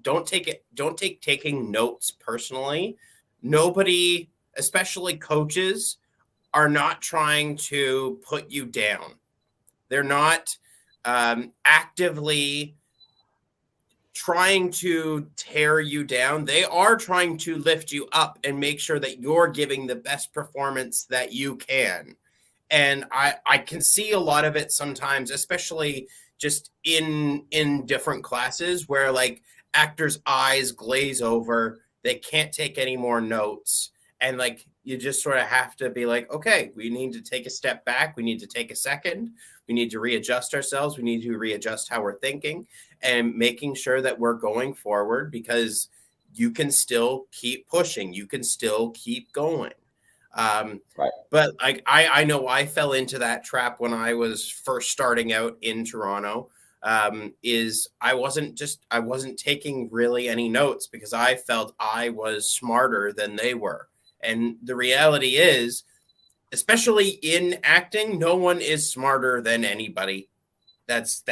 don't take taking notes personally. Nobody, especially coaches, are not trying to put you down. They're not actively trying to tear you down. They are trying to lift you up and make sure that you're giving the best performance that you can. And I can see a lot of it sometimes, especially just in different classes, where like actors' eyes glaze over, they can't take any more notes. And like, you just sort of have to be like, okay, we need to take a step back. We need to take a second. We need to readjust ourselves. We need to readjust how we're thinking and making sure that we're going forward, because you can still keep pushing. You can still keep going. Right. But like, I know I fell into that trap when I was first starting out in Toronto. Is I wasn't taking really any notes because I felt I was smarter than they were. And the reality is, especially in acting, no one is smarter than anybody. That's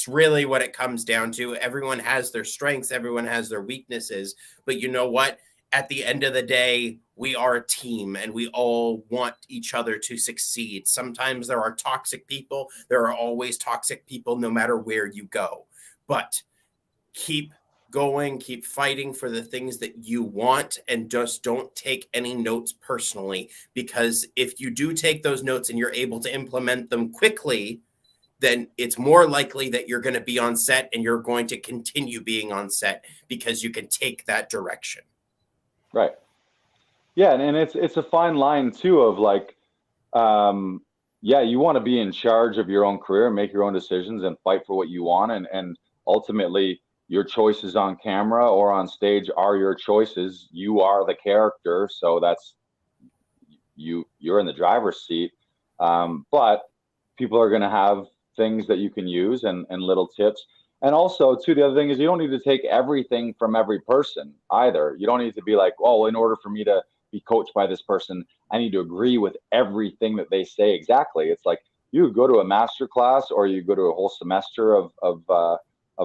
really what it comes down to. Everyone has their strengths, everyone has their weaknesses. But you know what? At the end of the day, we are a team and we all want each other to succeed. Sometimes there are toxic people. There are always toxic people no matter where you go. But keep going, keep fighting for the things that you want, and just don't take any notes personally, because if you do take those notes and you're able to implement them quickly, then it's more likely that you're going to be on set and you're going to continue being on set because you can take that direction. Right. Yeah, and it's a fine line too of like, yeah, you want to be in charge of your own career and make your own decisions and fight for what you want, and ultimately your choices on camera or on stage are your choices. You are the character, so that's you're in the driver's seat. But people are going to have things that you can use and little tips. And also, too, the other thing is you don't need to take everything from every person either. You don't need to be like, oh, in order for me to be coached by this person, I need to agree with everything that they say exactly. It's like you go to a master class or you go to a whole semester of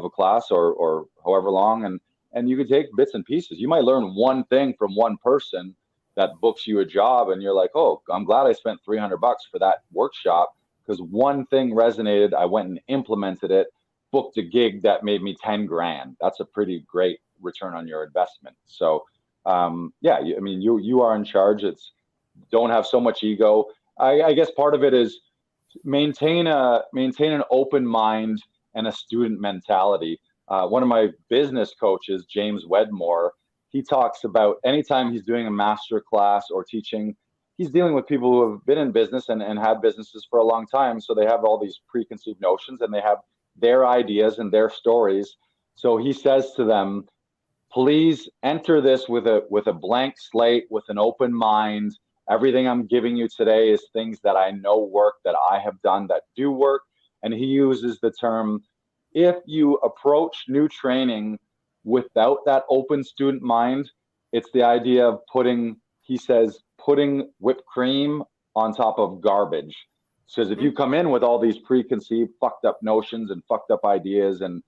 a class or however long, and you can take bits and pieces. You might learn one thing from one person that books you a job, and you're like, oh, I'm glad I spent $300 for that workshop because one thing resonated. I went and implemented it, booked a gig that made me 10 grand. That's a pretty great return on your investment. So yeah, I mean, you are in charge. It's don't have so much ego. I guess part of it is maintain an open mind and a student mentality. One of my business coaches, James Wedmore, he talks about anytime he's doing a master class or teaching, he's dealing with people who have been in business and had businesses for a long time. So they have all these preconceived notions and they have their ideas and their stories. So he says to them, please enter this with a blank slate, with an open mind. Everything I'm giving you today is things that I know work, that I have done that do work. And he uses the term, if you approach new training without that open student mind, it's the idea of putting whipped cream on top of garbage. Because if you come in with all these preconceived, fucked up notions and fucked up ideas and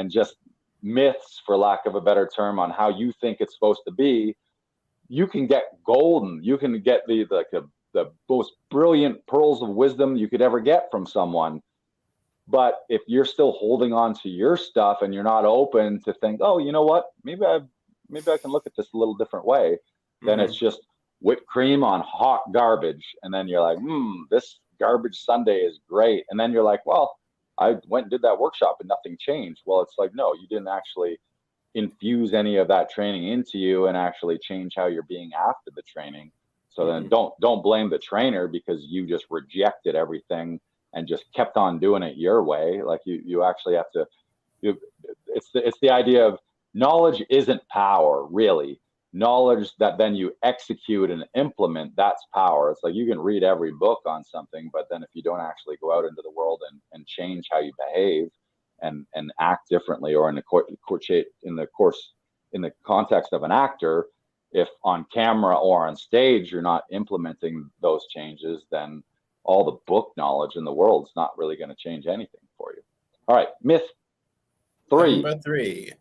just myths, for lack of a better term, on how you think it's supposed to be, you can get golden. You can get the most brilliant pearls of wisdom you could ever get from someone. But if you're still holding on to your stuff and you're not open to think, oh, you know what, maybe I can look at this a little different way, then it's just whipped cream on hot garbage. And then you're like, this garbage sundae is great. And then you're like, well, I went and did that workshop and nothing changed. Well, it's like, no, you didn't actually infuse any of that training into you and actually change how you're being after the training. So then don't blame the trainer because you just rejected everything and just kept on doing it your way. Like you actually have to, it's the idea of knowledge isn't power, really. Knowledge that then you execute and implement, that's power. It's like you can read every book on something, but then if you don't actually go out into the world and change how you behave and act differently, or in the context of an actor, if on camera or on stage you're not implementing those changes, then all the book knowledge in the world is not really going to change anything for you. All right, myth 3. Number 3.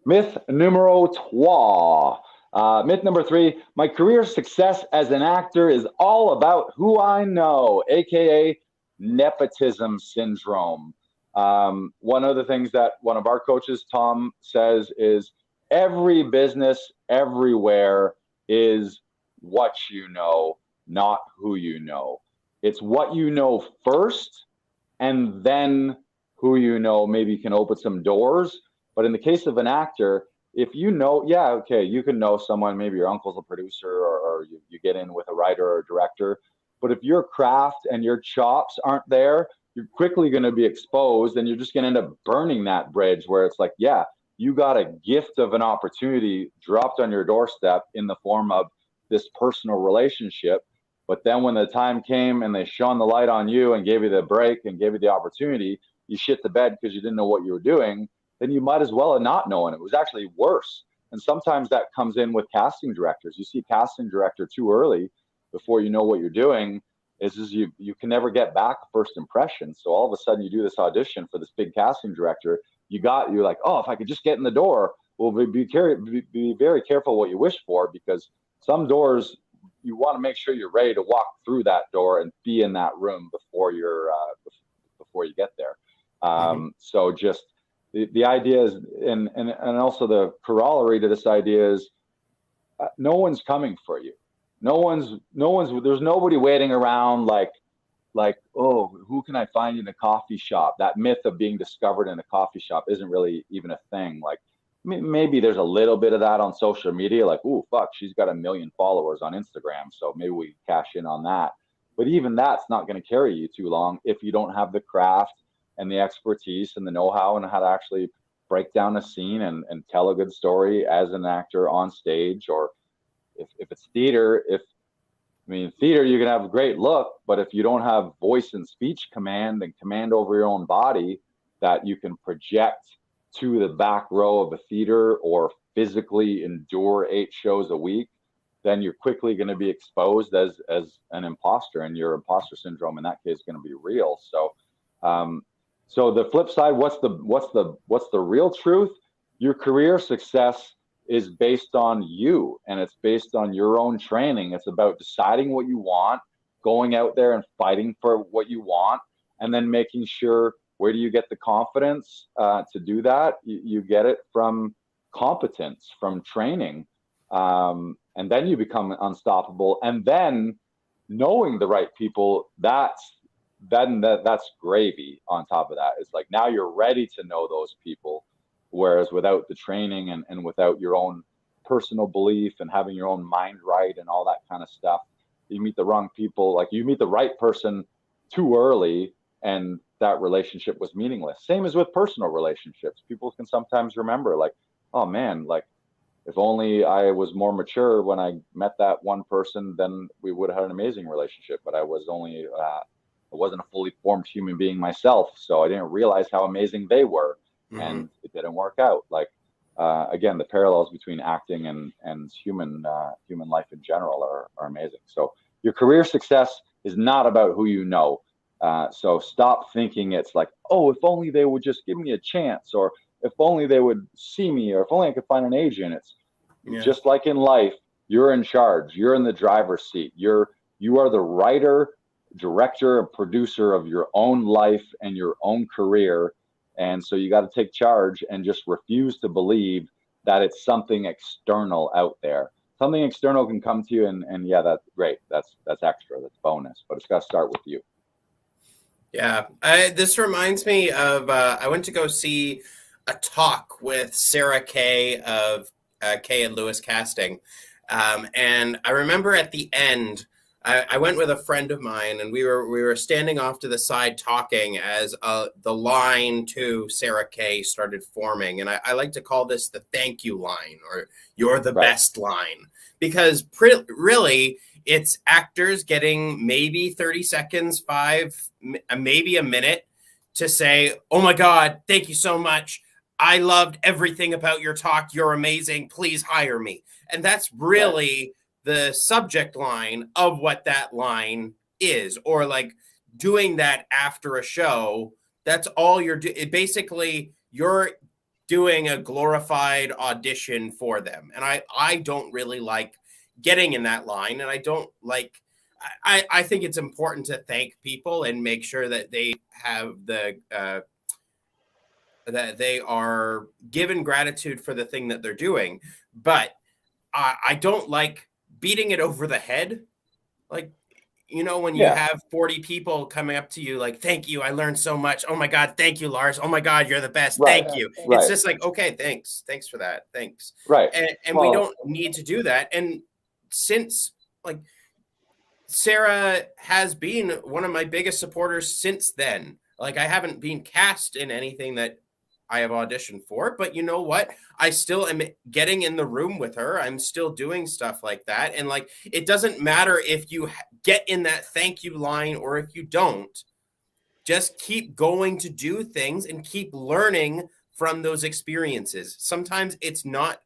Myth numero 3. Myth number 3, my career success as an actor is all about who I know, aka Nepotism Syndrome. One of the things that one of our coaches, Tom, says is every business everywhere is what you know, not who you know. It's what you know first, and then who you know maybe can open some doors. But in the case of an actor, if you know, yeah, okay, you can know someone, maybe your uncle's a producer or you get in with a writer or a director. But if your craft and your chops aren't there, you're quickly going to be exposed and you're just going to end up burning that bridge where it's like, yeah, you got a gift of an opportunity dropped on your doorstep in the form of this personal relationship. But then when the time came and they shone the light on you and gave you the break and gave you the opportunity, you shit the bed because you didn't know what you were doing, then you might as well have not known. It was actually worse. And sometimes that comes in with casting directors. You see casting director too early before you know what you're doing, is you can never get back first impression. So all of a sudden you do this audition for this big casting director, you're like, oh, if I could just get in the door. Well, be very careful what you wish for, because some doors you want to make sure you're ready to walk through that door and be in that room before you get there. So just the idea is, and also the corollary to this idea is, no one's coming for you. There's nobody waiting around like, oh, who can I find in a coffee shop? That myth of being discovered in a coffee shop isn't really even a thing. Like, maybe there's a little bit of that on social media, like, oh, fuck, she's got 1 million followers on Instagram, so maybe we cash in on that. But even that's not going to carry you too long if you don't have the craft and the expertise and the know-how and how to actually break down a scene and tell a good story as an actor on stage. Or if it's theater, theater, you can have a great look, but if you don't have voice and speech command and command over your own body that you can project to the back row of a theater or physically endure 8 shows a week, then you're quickly going to be exposed as an imposter, and your imposter syndrome in that case is going to be real. So, so the flip side, what's the real truth? Your career success is based on you, and it's based on your own training. It's about deciding what you want, going out there and fighting for what you want, and then making sure, where do you get the confidence to do that? You get it from competence, from training. And then you become unstoppable. And then knowing the right people, that's gravy on top of that. It's like, now you're ready to know those people. Whereas without the training and without your own personal belief and having your own mind right and all that kind of stuff, you meet the wrong people. Like, you meet the right person too early, and that relationship was meaningless. Same as with personal relationships. People can sometimes remember, like, oh man, like, if only I was more mature when I met that one person, then we would have had an amazing relationship. But I wasn't a fully formed human being myself, so I didn't realize how amazing they were. Mm-hmm. And it didn't work out. Like, again, the parallels between acting and human life in general are amazing. So your career success is not about who you know. So stop thinking it's like, oh, if only they would just give me a chance, or if only they would see me, or if only I could find an agent. It's just like in life, you're in charge. You're in the driver's seat. You are the writer, director, and producer of your own life and your own career. And so you got to take charge and just refuse to believe that it's something external out there. Something external can come to you, and yeah, that's great. That's extra. That's bonus. But it's got to start with you. Yeah, this reminds me of I went to go see a talk with Sarah Kay of Kay and Lewis Casting, and I remember at the end, I went with a friend of mine, and we were standing off to the side talking as the line to Sarah Kay started forming, and I like to call this the thank you line, or you're the best line, because really it's actors getting maybe 30 seconds, maybe a minute to say, oh my God, thank you so much. I loved everything about your talk. You're amazing. Please hire me. And that's really the subject line of what that line is, or like doing that after a show. That's all you're doing. Basically, you're doing a glorified audition for them. And I don't really like getting in that line. And I don't like, I think it's important to thank people and make sure that they have that they are given gratitude for the thing that they're doing. But I don't like beating it over the head. Like, you know, when you have 40 people coming up to you like, thank you, I learned so much. Oh my God, thank you, Lars. Oh my God, you're the best. Thank you. It's just like, okay, thanks for that. Thanks. Right. And we don't need to do that. And since, like, Sarah has been one of my biggest supporters since then. Like, I haven't been cast in anything that I have auditioned for, but you know what? I still am getting in the room with her. I'm still doing stuff like that. And like, it doesn't matter if you get in that thank you line or if you don't. Just keep going to do things and keep learning from those experiences. Sometimes it's not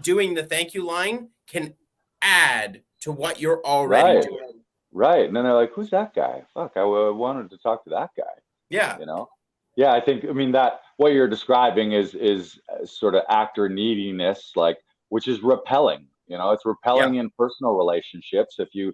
doing the thank you line can add to what you're already doing. Right. And then they're like, who's that guy? Fuck, I wanted to talk to that guy. Yeah. You know? Yeah, I mean, that what you're describing is sort of actor neediness, like, which is repelling. You know, it's repelling in personal relationships. If you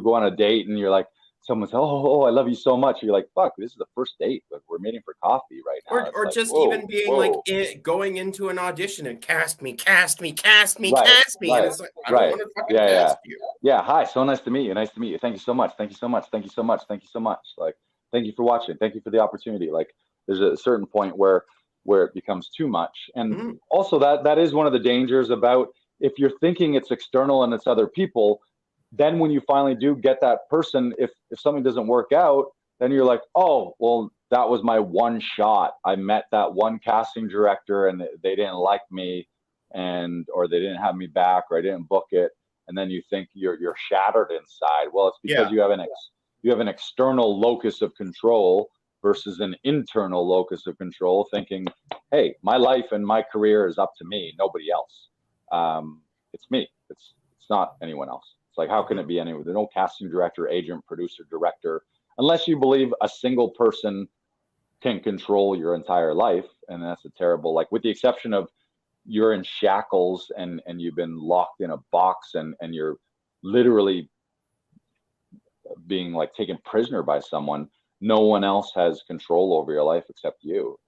go on a date and you're like, someone says, oh, I love you so much. You're like, fuck, this is the first date. Like, we're meeting for coffee right now. Or like, just even being like going into an audition and cast me. And it's like, I don't want to fucking cast you. Yeah, hi, so nice to meet you. Nice to meet you. Thank you so much. Thank you so much. Thank you so much. Thank you so much. Like, thank you for watching. Thank you for the opportunity. Like, there's a certain point where it becomes too much. And also that is one of the dangers about, if you're thinking it's external and it's other people, then when you finally do get that person, if something doesn't work out, then you're like, oh, well, that was my one shot. I met that one casting director and they didn't like me, or they didn't have me back, or I didn't book it. And then you think you're shattered inside. Well, it's because you have an external locus of control versus an internal locus of control, thinking, hey, my life and my career is up to me, nobody else. It's me. It's not anyone else. It's like, how can it be anyone? There's no casting director, agent, producer, director, unless you believe a single person can control your entire life. And that's a terrible, like, with the exception of you're in shackles and you've been locked in a box and you're literally being like taken prisoner by someone. No one else has control over your life except you.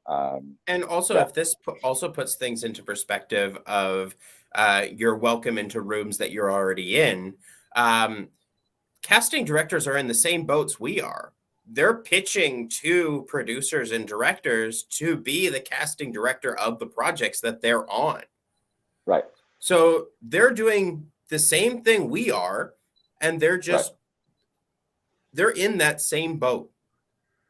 And also, if this also puts things into perspective of you're welcome into rooms that you're already in, casting directors are in the same boats we are. They're pitching to producers and directors to be the casting director of the projects that they're on. Right. So they're doing the same thing we are, and they're just, they're in that same boat.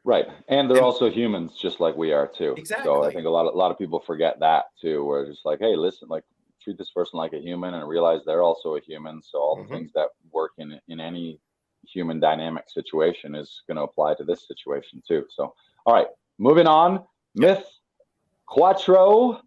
Right. And they're also humans just like we are too. Exactly. So I think a lot of people forget that too, where it's just like, hey, listen, like, treat this person like a human and realize they're also a human. So all the things that work in any human dynamic situation is going to apply to this situation too. So, all right, moving on. Myth Quattro,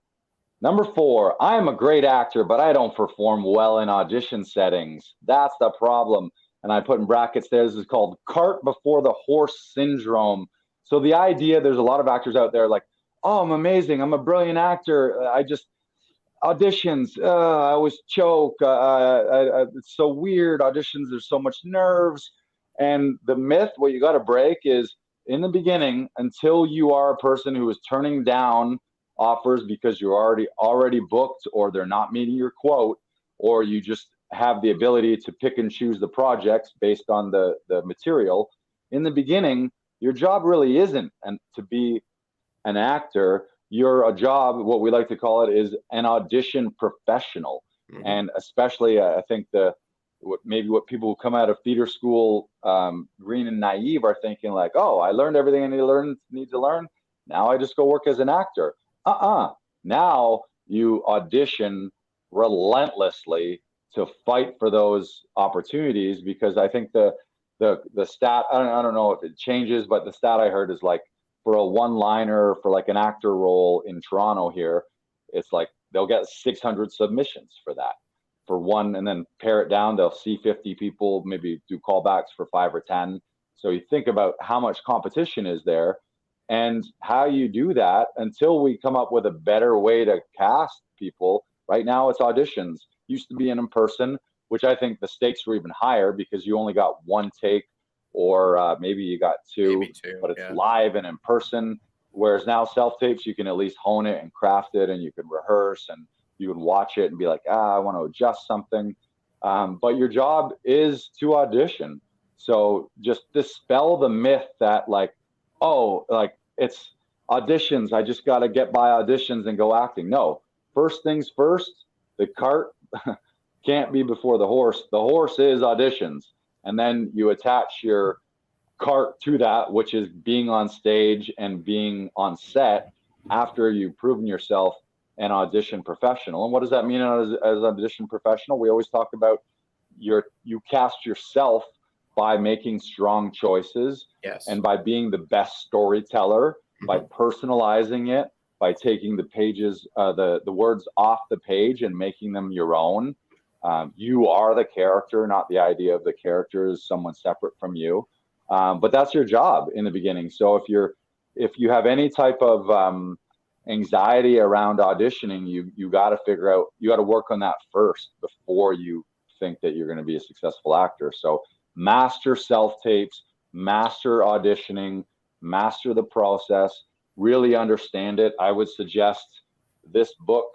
number 4. I am a great actor, but I don't perform well in audition settings. That's the problem. And I put in brackets there, this is called cart before the horse syndrome. So the idea, there's a lot of actors out there like, oh, I'm amazing, I'm a brilliant actor, I just auditions, I always choke, it's so weird, auditions, there's so much nerves. And the myth, what you got to break is, in the beginning, until you are a person who is turning down offers because you're already booked, or they're not meeting your quote, or you just have the ability to pick and choose the projects based on the material. In the beginning, your job really isn't to be an actor. You're a job, what we like to call it, is an audition professional. And especially, I think what people who come out of theater school, green and naive, are thinking like, oh, I learned everything I need to learn. Now I just go work as an actor. Now you audition relentlessly to fight for those opportunities, because I think the stat, I don't know if it changes, but the stat I heard is like, for a one-liner for like an actor role in Toronto here, it's like they'll get 600 submissions for that, for one, and then pare it down, they'll see 50 people, maybe do callbacks for 5 or 10. So you think about how much competition is there and how you do that. Until we come up with a better way to cast people, right now it's auditions. Used to be in person, which I think the stakes were even higher because you only got one take, or maybe you got two, but it's live and in person. Whereas now self-tapes, you can at least hone it and craft it, and you can rehearse and you can watch it and be like, I want to adjust something. But your job is to audition. So just dispel the myth that like, oh, like it's auditions, I just got to get by auditions and go acting. No, first things first, the cart can't be before the horse. The horse is auditions. And then you attach your cart to that, which is being on stage and being on set after you've proven yourself an audition professional. And what does that mean as an audition professional? We always talk about you cast yourself by making strong choices, and by being the best storyteller, by personalizing it, by taking the pages, the words off the page and making them your own. You are the character, not the idea of the character as someone separate from you. But that's your job in the beginning. So if you have any type of anxiety around auditioning, you got to figure out, you got to work on that first before you think that you're going to be a successful actor. So master self-tapes, master auditioning, master the process, really understand it. I would suggest this book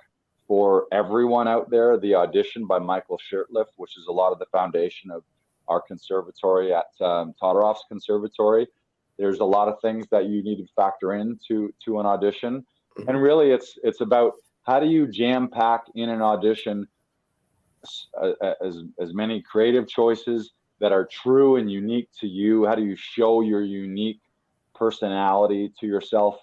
for everyone out there, The Audition by Michael Shirtliff, which is a lot of the foundation of our conservatory at Todorow's Conservatory. There's a lot of things that you need to factor into an audition. And really it's about, how do you jam pack in an audition as many creative choices that are true and unique to you? How do you show your unique personality to yourself,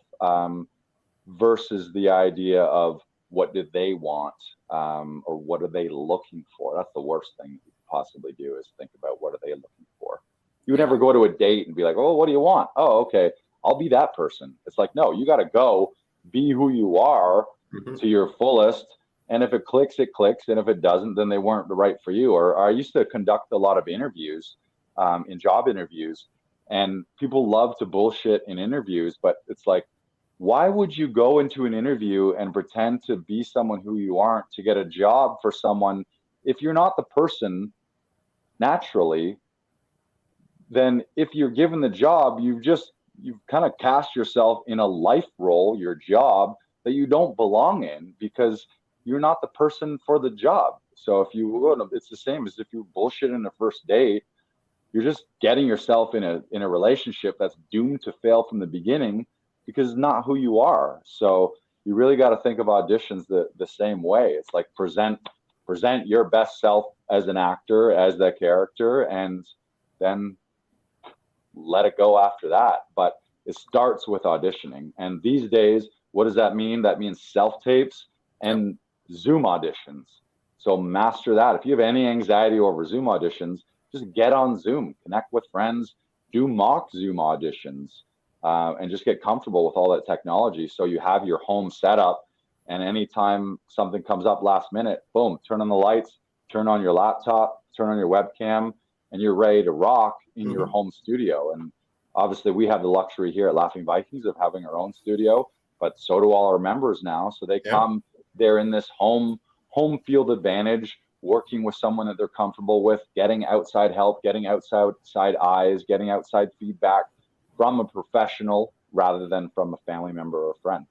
versus the idea of what did they want, or what are they looking for. That's the worst thing you could possibly do, is think about what are they looking for. You would never go to a date and be like, oh, what do you want? Oh, okay, I'll be that person. It's like, no, you got to go be who you are to your fullest. And if it clicks, it clicks. And if it doesn't, then they weren't right for you. Or I used to conduct a lot of interviews, in job interviews, and people love to bullshit in interviews, but it's like, why would you go into an interview and pretend to be someone who you aren't to get a job for someone? If you're not the person naturally, then if you're given the job, you've kind of cast yourself in a life role, your job, that you don't belong in, because you're not the person for the job. So if you, it's the same as if you bullshit in the first date, you're just getting yourself in a relationship that's doomed to fail from the beginning, because it's not who you are. So you really got to think of auditions the same way. It's like present your best self as an actor, as that character, and then let it go after that. But it starts with auditioning. And these days, what does that mean? That means self-tapes and Zoom auditions. So master that. If you have any anxiety over Zoom auditions, just get on Zoom, connect with friends, do mock Zoom auditions, and just get comfortable with all that technology. So you have your home setup, and anytime something comes up last minute, boom, turn on the lights, turn on your laptop, turn on your webcam, and you're ready to rock in your home studio. And obviously we have the luxury here at Laughing Vikings of having our own studio, but so do all our members now. So they come, they're in this home field advantage, working with someone that they're comfortable with, getting outside help, getting outside eyes, getting outside feedback from a professional rather than from a family member or a friend.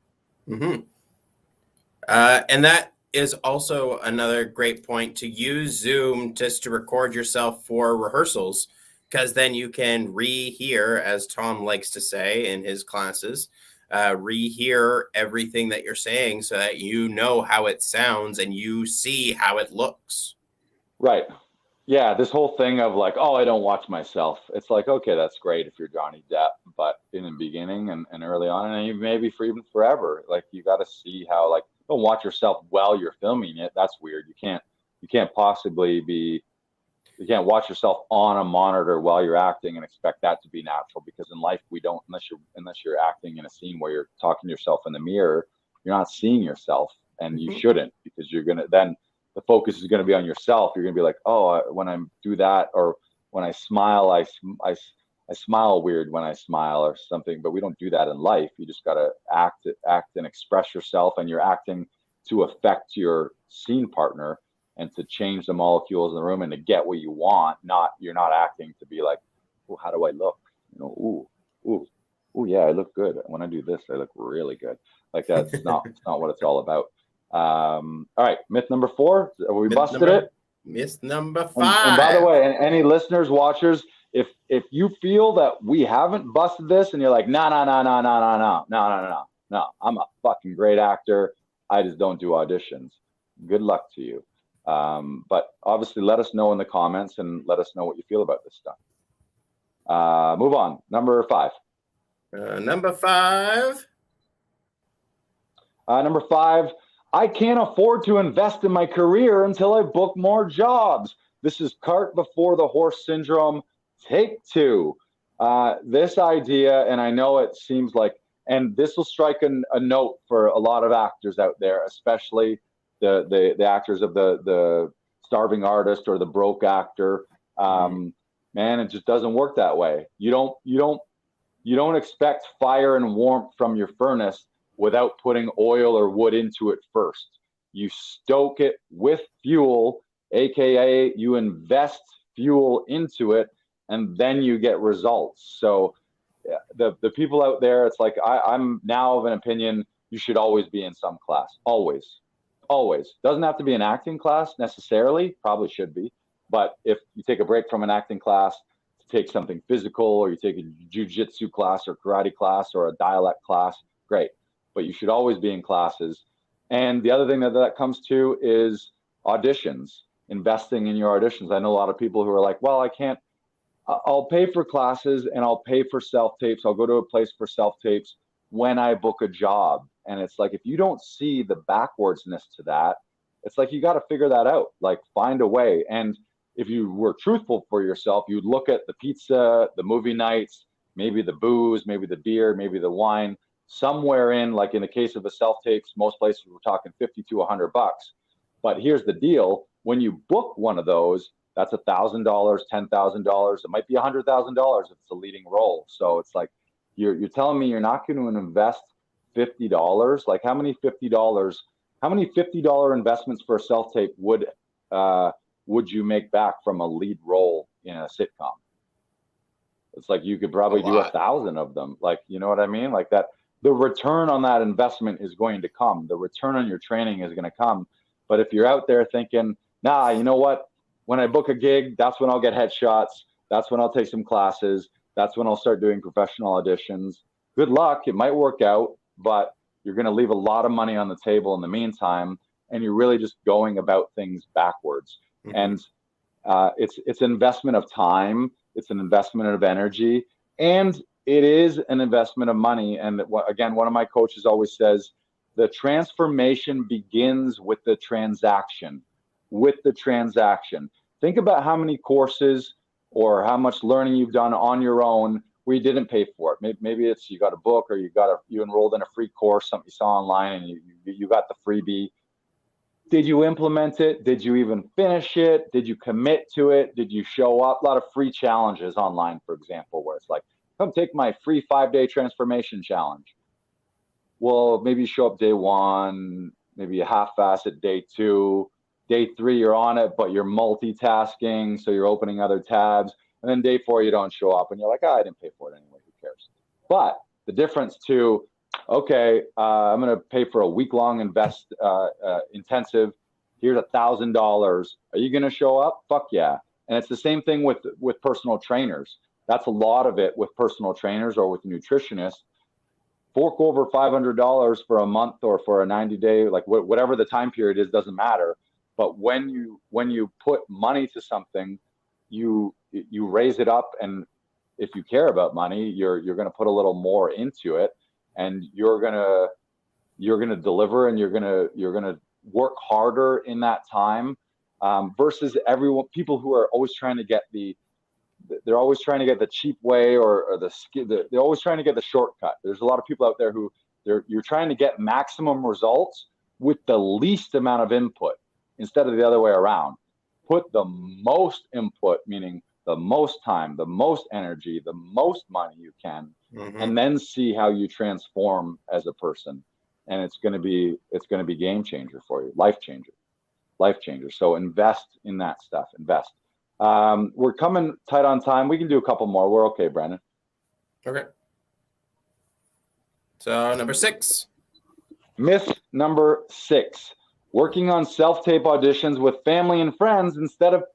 And that is also another great point, to use Zoom just to record yourself for rehearsals, because then you can rehear, as Tom likes to say in his classes, rehear everything that you're saying so that you know how it sounds and you see how it looks. Right. Yeah, this whole thing of like, oh, I don't watch myself. It's like, okay, that's great if you're Johnny Depp, but in the beginning and early on, and maybe for even forever, like you got to see how, like, don't watch yourself while you're filming it. That's weird. You can't watch yourself on a monitor while you're acting and expect that to be natural, because in life we don't, unless you're acting in a scene where you're talking to yourself in the mirror, you're not seeing yourself, and you shouldn't, because you're gonna then the focus is going to be on yourself. You're going to be like, oh, when I do that, or when I smile, I smile weird when I smile or something. But we don't do that in life. You just got to act and express yourself, and you're acting to affect your scene partner and to change the molecules in the room and to get what you want. You're not acting to be like, oh, how do I look? Ooh, yeah, I look good. When I do this, I look really good. Like that's not what it's all about. All right, myth number 4. We busted it. Myth number 5. And by the way, any listeners, watchers, if you feel that we haven't busted this, and you're like, no, I'm a fucking great actor, I just don't do auditions, good luck to you. But obviously, let us know in the comments and let us know what you feel about this stuff. Move on. Number 5. Number 5. Number 5. I can't afford to invest in my career until I book more jobs. This is cart before the horse syndrome. Take 2. This idea, and I know it seems like, and this will strike a note for a lot of actors out there, especially the actors of the starving artist or the broke actor. Man, it just doesn't work that way. You don't expect fire and warmth from your furnace without putting oil or wood into it first. You stoke it with fuel, aka you invest fuel into it, and then you get results. So the people out there, it's like I'm now of an opinion, you should always be in some class. Always. Doesn't have to be an acting class necessarily, probably should be. But if you take a break from an acting class to take something physical, or you take a jiu-jitsu class or karate class or a dialect class, great. But you should always be in classes. And the other thing that comes to is auditions, investing in your auditions. I know a lot of people who are like, well, I can't I'll pay for classes and I'll pay for self-tapes. I'll go to a place for self-tapes when I book a job. And it's like, if you don't see the backwardsness to that, it's like, you got to figure that out, like find a way. And if you were truthful for yourself, you'd look at the pizza, the movie nights, maybe the booze, maybe the beer, maybe the wine, somewhere in, like in the case of the self-tapes, most places we're talking 50 to $100. But here's the deal. When you book one of those, that's $1,000, $10,000. It might be $100,000 if it's a leading role. So it's like, you're telling me you're not going to invest $50? Like how many $50 investments for a self-tape would you make back from a lead role in a sitcom? It's like, you could probably do 1,000 of them. Like, you know what I mean? Like that, the return on that investment is going to come. The return on your training is going to come. But if you're out there thinking, nah, you know what? When I book a gig, that's when I'll get headshots. That's when I'll take some classes. That's when I'll start doing professional auditions. Good luck. It might work out, but you're going to leave a lot of money on the table in the meantime. And you're really just going about things backwards. Mm-hmm. And it's an investment of time. It's an investment of energy. And it is an investment of money. And again, one of my coaches always says, the transformation begins with the transaction. Think about how many courses or how much learning you've done on your own where you didn't pay for it. Maybe it's you got a book, or you enrolled in a free course, something you saw online, and you got the freebie. Did you implement it? Did you even finish it? Did you commit to it? Did you show up? A lot of free challenges online, for example, where it's like, come take my free 5-day transformation challenge. Well, maybe you show up day 1, maybe you half-ass it day 2. Day 3, you're on it, but you're multitasking, so you're opening other tabs. And then day 4, you don't show up, and you're like, I didn't pay for it anyway. Who cares? But the difference to, okay, I'm going to pay for a week-long intensive. Here's $1,000. Are you going to show up? Fuck yeah. And it's the same thing with personal trainers. That's a lot of it with personal trainers or with nutritionists. Fork over $500 for a month or for a 90-day, like whatever the time period is, doesn't matter. But when you put money to something, you raise it up, and if you care about money, you're going to put a little more into it, and you're gonna deliver, and you're gonna work harder in that time, versus people who are always trying to get the cheap way or they're always trying to get the shortcut. There's a lot of people out there who you're trying to get maximum results with the least amount of input, instead of the other way around. Put the most input, meaning the most time, the most energy, the most money you can, and then see how you transform as a person. And it's going to be game changer for you, life changer. So invest in that stuff. Invest. We're coming tight on time. We can do a couple more. We're okay, Brandon. Okay. So number 6. Myth number 6. Working on self-tape auditions with family and friends instead of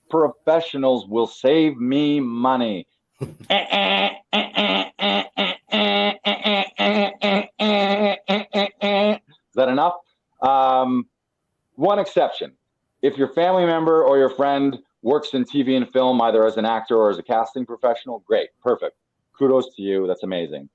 professionals will save me money. Is that enough? One exception. If your family member or your friend works in TV and film, either as an actor or as a casting professional, great, perfect. Kudos to you. That's amazing.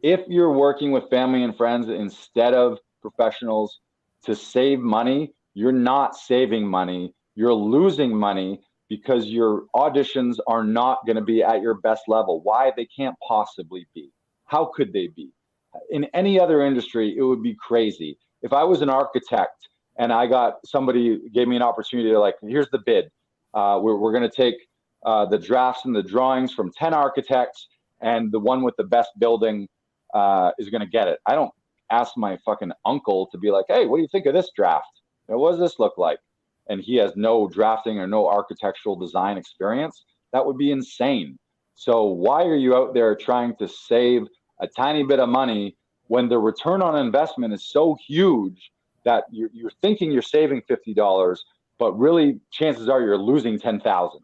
If you're working with family and friends instead of professionals to save money, you're not saving money. You're losing money because your auditions are not going to be at your best level. Why? They can't possibly be. How could they be? In any other industry, it would be crazy. If I was an architect and somebody gave me an opportunity to, like, here's the bid. We're going to take the drafts and the drawings from 10 architects, and the one with the best building is going to get it. I don't ask my fucking uncle to be like, hey, what do you think of this draft? What does this look like? And he has no drafting or no architectural design experience. That would be insane. So why are you out there trying to save a tiny bit of money when the return on investment is so huge that you're thinking you're saving $50, but really chances are you're losing $10,000.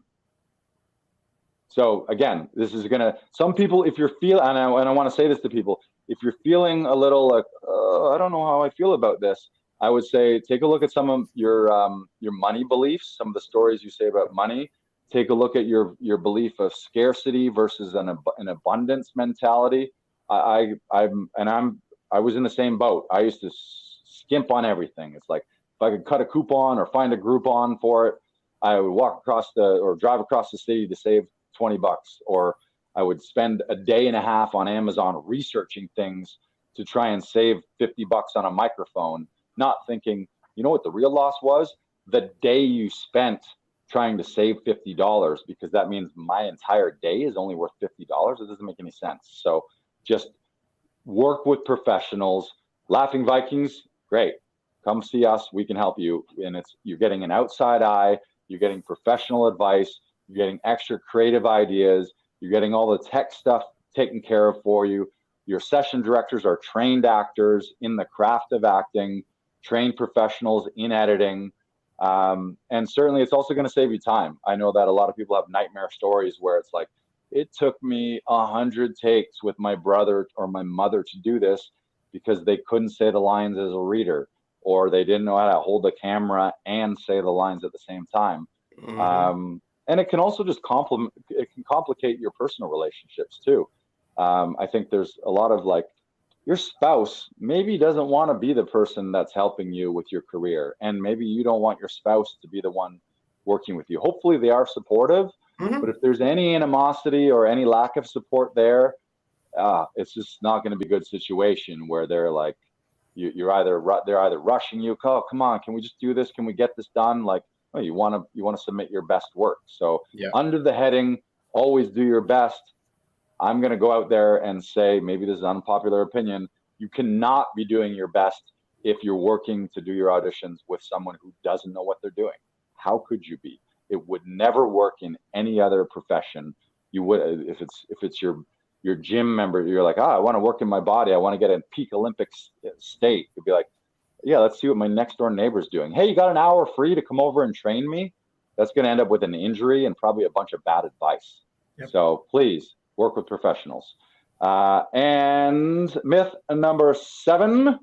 So again, this is gonna, some people, if you're feeling, and I want to say this to people, if you're feeling a little like, I don't know how I feel about this, I would say take a look at some of your money beliefs, some of the stories you say about money. take a look at your belief of scarcity versus an abundance mentality. I was in the same boat. I used to skimp on everything. It's like if I could cut a coupon or find a Groupon for it, I would drive across the city to save $20, or I would spend a day and a half on Amazon researching things to try and save $50 on a microphone, not thinking, you know what the real loss was? The day you spent trying to save $50, because that means my entire day is only worth $50. It doesn't make any sense. So just work with professionals. Laughing Vikings, great. Come see us. We can help you. And you're getting an outside eye. You're getting professional advice. You're getting extra creative ideas. You're getting all the tech stuff taken care of for you. Your session directors are trained actors in the craft of acting, trained professionals in editing. And certainly it's also going to save you time. I know that a lot of people have nightmare stories where it's like, it took me 100 takes with my brother or my mother to do this because they couldn't say the lines as a reader, or they didn't know how to hold the camera and say the lines at the same time. Mm-hmm. And it can also just complicate your personal relationships too. I think there's a lot of like, your spouse maybe doesn't want to be the person that's helping you with your career. And maybe you don't want your spouse to be the one working with you. Hopefully they are supportive, mm-hmm. but if there's any animosity or any lack of support there, it's just not going to be a good situation where they're like, they're either rushing you. Oh, come on, can we just do this? Can we get this done? Like, oh, you want to submit your best work. So under the heading, always do your best. I'm going to go out there and say, maybe this is an unpopular opinion, you cannot be doing your best if you're working to do your auditions with someone who doesn't know what they're doing. How could you be? It would never work in any other profession. You would, if it's your gym member, you're like, I want to work in my body. I want to get in peak Olympic state. You'd be like, yeah, let's see what my next door neighbor's doing. Hey, you got an hour free to come over and train me? That's going to end up with an injury and probably a bunch of bad advice. Yep. So please, work with professionals. And myth number 7,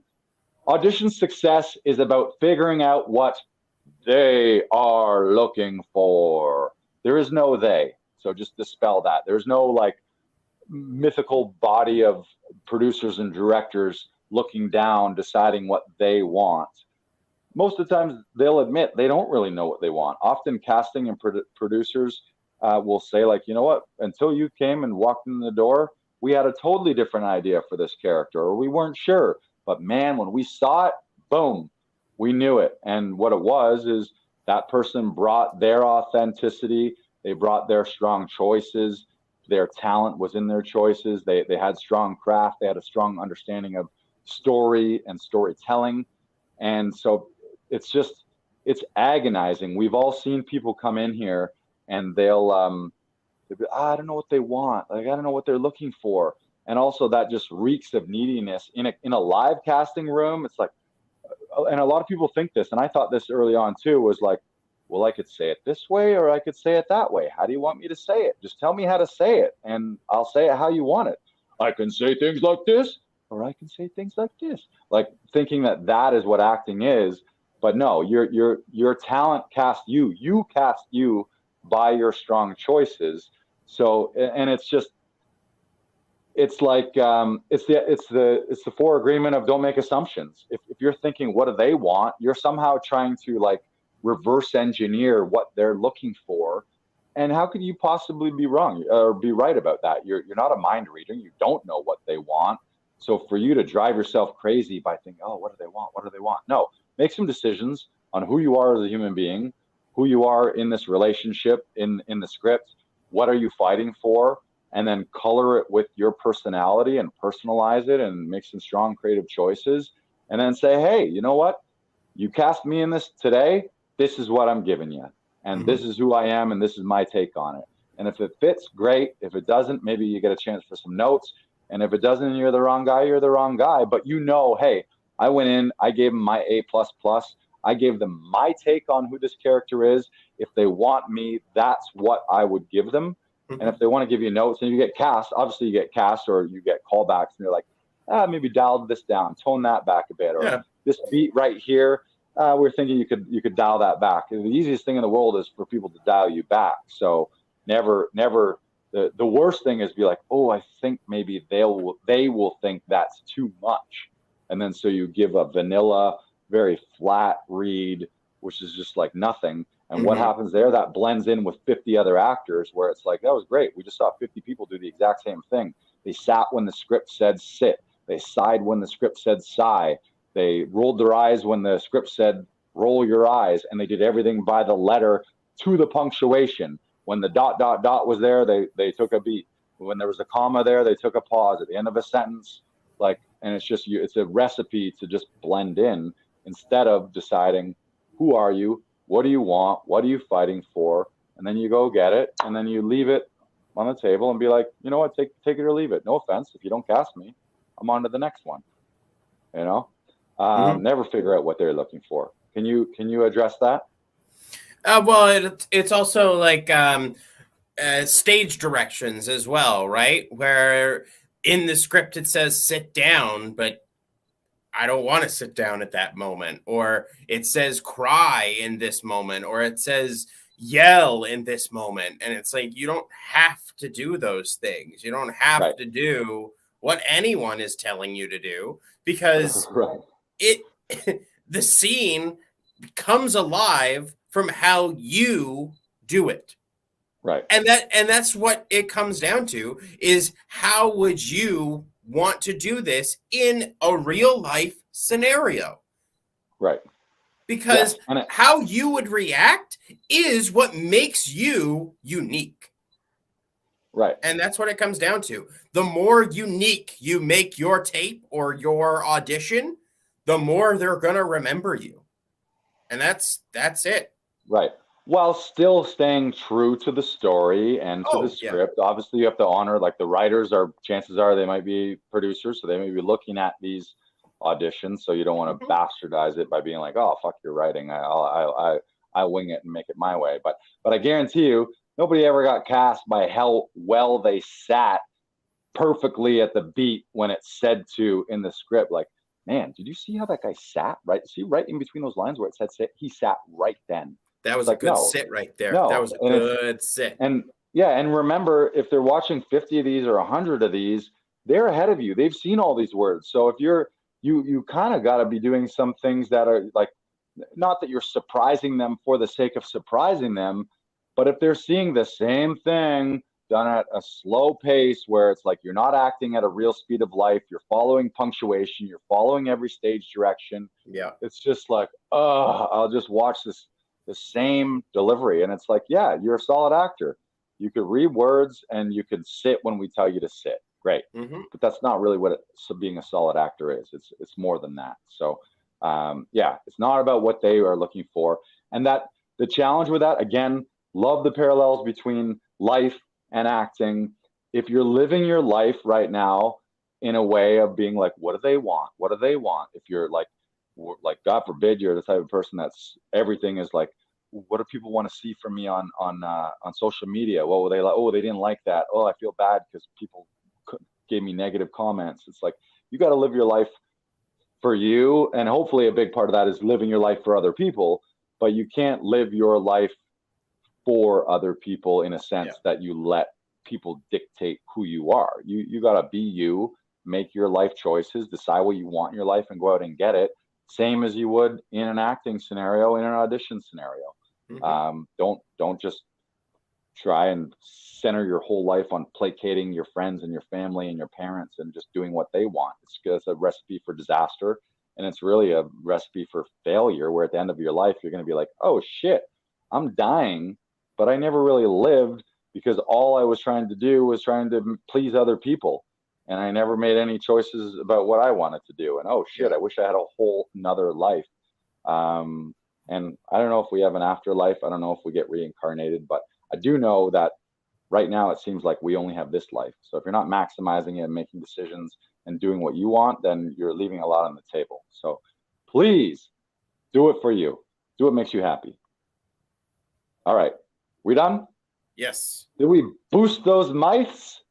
audition success is about figuring out what they are looking for. There is no they. So just dispel that. There's no like mythical body of producers and directors looking down, deciding what they want. Most of the times they'll admit they don't really know what they want. Often casting and producers will say like, you know what, until you came and walked in the door, we had a totally different idea for this character, or we weren't sure. But man, when we saw it, boom, we knew it. And what it was is that person brought their authenticity. They brought their strong choices. Their talent was in their choices. They had strong craft. They had a strong understanding of story and storytelling. And so it's agonizing. We've all seen people come in here and they'll be, I don't know what they want. Like, I don't know what they're looking for. And also that just reeks of neediness in a live casting room. It's like, and a lot of people think this, and I thought this early on too, was like, well, I could say it this way or I could say it that way. How do you want me to say it? Just tell me how to say it and I'll say it how you want it. I can say things like this, or I can say things like this. Like thinking that is what acting is. But no, your talent cast you. You cast you by your strong choices. So, and it's like it's the 4 agreement of don't make assumptions. If you're thinking what do they want, you're somehow trying to like reverse engineer what they're looking for. And how could you possibly be wrong or be right about that? You're not a mind reader. You don't know what they want. So for you to drive yourself crazy by thinking, oh, what do they want? What do they want? No, make some decisions on who you are as a human being, who you are in this relationship, in the script. What are you fighting for? And then color it with your personality and personalize it and make some strong creative choices. And then say, hey, you know what? You cast me in this today. This is what I'm giving you. And this is who I am. And this is my take on it. And if it fits, great. If it doesn't, maybe you get a chance for some notes. And if it doesn't, and you're the wrong guy, you're the wrong guy. But you know, hey, I went in, I gave them my A++. I gave them my take on who this character is. If they want me, that's what I would give them. And if they want to give you notes and you get cast, obviously you get cast or you get callbacks and you're like, maybe dial this down, tone that back a bit, or this beat right here, we're thinking you could dial that back. The easiest thing in the world is for people to dial you back. So never. The worst thing is be like, oh, I think maybe they will think that's too much, and then so you give a vanilla, very flat read, which is just like nothing. And what happens there? That blends in with 50 other actors, where it's like, that was great. We just saw 50 people do the exact same thing. They sat when the script said sit. They sighed when the script said sigh. They rolled their eyes when the script said roll your eyes, and they did everything by the letter to the punctuation. When the ... was there, they took a beat. When there was a comma there, they took a pause at the end of a sentence. Like, and it's a recipe to just blend in instead of deciding who are you, what do you want, what are you fighting for, and then you go get it, and then you leave it on the table and be like, you know what, take it or leave it. No offense, if you don't cast me, I'm on to the next one. You know, never figure out what they're looking for. Can you address that? Well, it's also like stage directions as well, right? Where in the script it says sit down, but I don't want to sit down at that moment. Or it says cry in this moment, or it says yell in this moment. And it's like, you don't have to do those things. You don't have to do what anyone is telling you to do, because the scene comes alive from how you do it. Right. And that's what it comes down to, is how would you want to do this in a real life scenario? Right. Because how you would react is what makes you unique. Right. And that's what it comes down to. The more unique you make your tape or your audition, the more they're going to remember you. And that's it. Right. While still staying true to the story and to the script. Yeah. Obviously, you have to honor, like, the writers are, chances are they might be producers, so they may be looking at these auditions. So you don't want to bastardize it by being like, oh, fuck your writing. I wing it and make it my way. But I guarantee you, nobody ever got cast by how well they sat perfectly at the beat when it's said to in the script. Like, man, did you see how that guy sat? Right? See, right in between those lines where it said sit, he sat right then. That was like, a good sit right there. No, that was a good sit. And yeah, and remember, if they're watching 50 of these or 100 of these, they're ahead of you. They've seen all these words. So if you kind of got to be doing some things that are like, not that you're surprising them for the sake of surprising them, but if they're seeing the same thing done at a slow pace where it's like you're not acting at a real speed of life, you're following punctuation, you're following every stage direction. Yeah. It's just like, oh, I'll just watch the same delivery. And it's like, yeah, you're a solid actor. You could read words and you could sit when we tell you to sit. Great. But that's not really what being a solid actor is. It's more than that. So it's not about what they are looking for. And that the challenge with that, again, love the parallels between life and acting. If you're living your life right now in a way of being like, what do they want? What do they want? If you're like, God forbid, you're the type of person that's everything is like, what do people want to see from me on social media? What were they like? Oh, they didn't like that. Oh, I feel bad because people gave me negative comments. It's like, you got to live your life for you. And hopefully a big part of that is living your life for other people, but you can't live your life for other people in a sense that you let people dictate who you are. You got to be you, make your life choices, decide what you want in your life and go out and get it. Same as you would in an acting scenario, in an audition scenario. Don't just try and center your whole life on placating your friends and your family and your parents and just doing what they want. It's a recipe for disaster, and it's really a recipe for failure, where at the end of your life you're going to be like, oh shit, I'm dying, but I never really lived because all I was trying to do was trying to please other people. And I never made any choices about what I wanted to do. And oh shit, I wish I had a whole nother life. And I don't know if we have an afterlife. I don't know if we get reincarnated, but I do know that right now it seems like we only have this life. So if you're not maximizing it and making decisions and doing what you want, then you're leaving a lot on the table. So please do it for you. Do what makes you happy. All right. We done? Yes. Did we boost those mites?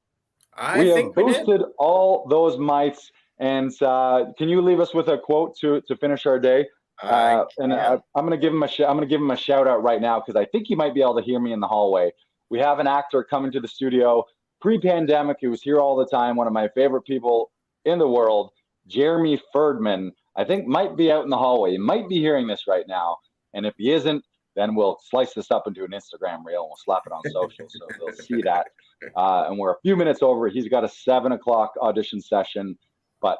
I think we boosted all those mites. And can you leave us with a quote to finish our day? I'm going to give him a shout out right now because I think he might be able to hear me in the hallway. We have an actor coming to the studio pre-pandemic. He was here all the time. One of my favorite people in the world, Jeremy Ferdman. I think might be out in the hallway. He might be hearing this right now. And if he isn't, then we'll slice this up into an Instagram reel and we'll slap it on social so they'll see that. And we're a few minutes over. He's got a 7 o'clock audition session, but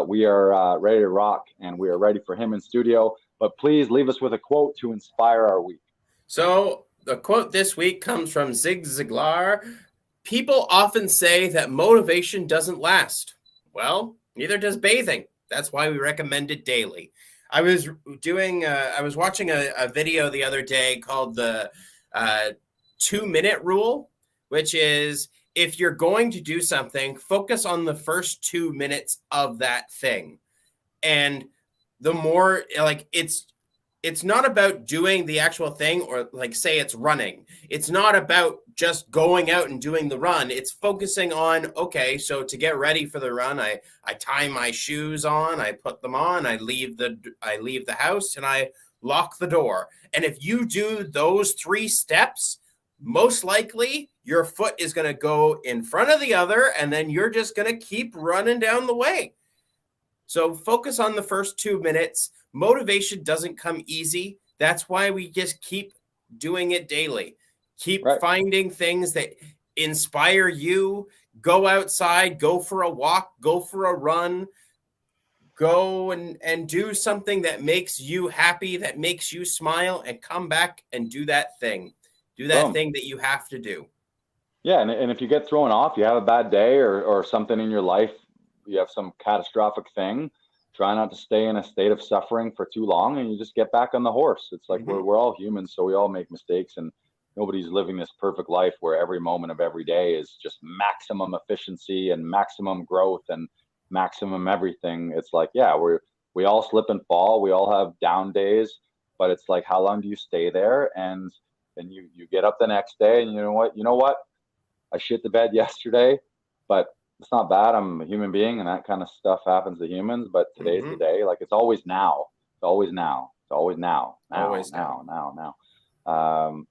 we are ready to rock and we are ready for him in studio. But please leave us with a quote to inspire our week. So the quote this week comes from Zig Ziglar. People often say that motivation doesn't last. Well, neither does bathing. That's why we recommend it daily. I was watching a video the other day called the 2-minute rule, which is if you're going to do something, focus on the first 2 minutes of that thing. And the more like it's not about doing the actual thing or like say it's running. It's not about just going out and doing the run. It's focusing on, okay, so to get ready for the run, I tie my shoes on, I put them on, I leave the house and I lock the door. And if you do those 3 steps, most likely your foot is going to go in front of the other and then you're just going to keep running down the way. So focus on the first 2 minutes. Motivation doesn't come easy. That's why we just keep doing it daily. Keep finding things that inspire you. Go outside, go for a walk, go for a run. Go and do something that makes you happy, that makes you smile, and come back and do that thing. Do that thing that you have to do. Yeah, and if you get thrown off, you have a bad day or something in your life, you have some catastrophic thing, try not to stay in a state of suffering for too long and you just get back on the horse. It's like we're all humans, so we all make mistakes and nobody's living this perfect life where every moment of every day is just maximum efficiency and maximum growth and maximum everything. It's like, yeah, we all slip and fall. We all have down days, but it's like, how long do you stay there? And then you get up the next day and you know what? I shit the bed yesterday, but it's not bad. I'm a human being and that kind of stuff happens to humans, but today's the day. Like it's always now. It's always now. It's always now. Now.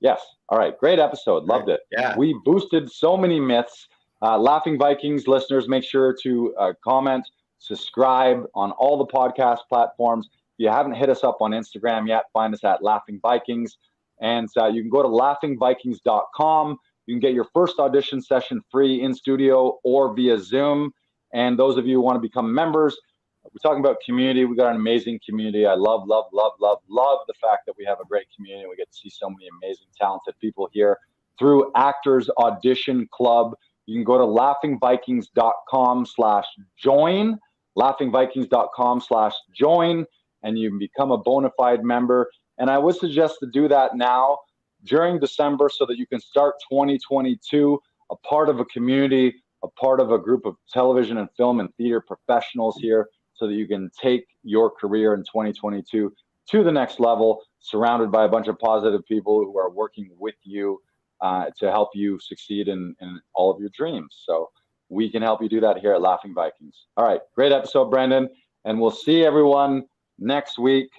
Yes. All right. Great episode. Loved it. Yeah. We boosted so many myths. Laughing Vikings listeners, make sure to comment, subscribe on all the podcast platforms. If you haven't hit us up on Instagram yet, find us at Laughing Vikings. And you can go to laughingvikings.com. You can get your first audition session free in studio or via Zoom. And those of you who want to become members, we're talking about community. We got an amazing community. I love the fact that we have a great community. We get to see so many amazing, talented people here through Actors Audition Club. You can go to laughingvikings.com/join, laughingvikings.com/join, and you can become a bona fide member. And I would suggest to do that now during December so that you can start 2022 a part of a community, a part of a group of television and film and theater professionals here so that you can take your career in 2022 to the next level, surrounded by a bunch of positive people who are working with you to help you succeed in all of your dreams. So we can help you do that here at Laughing Vikings. All right, great episode, Brendan, and we'll see everyone next week.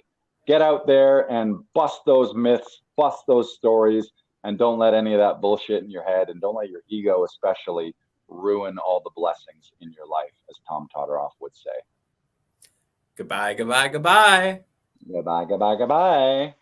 Get out there and bust those myths, bust those stories, and don't let any of that bullshit in your head, and don't let your ego especially ruin all the blessings in your life, as Tom Todoroff would say. Goodbye, goodbye, goodbye. Goodbye, goodbye, goodbye.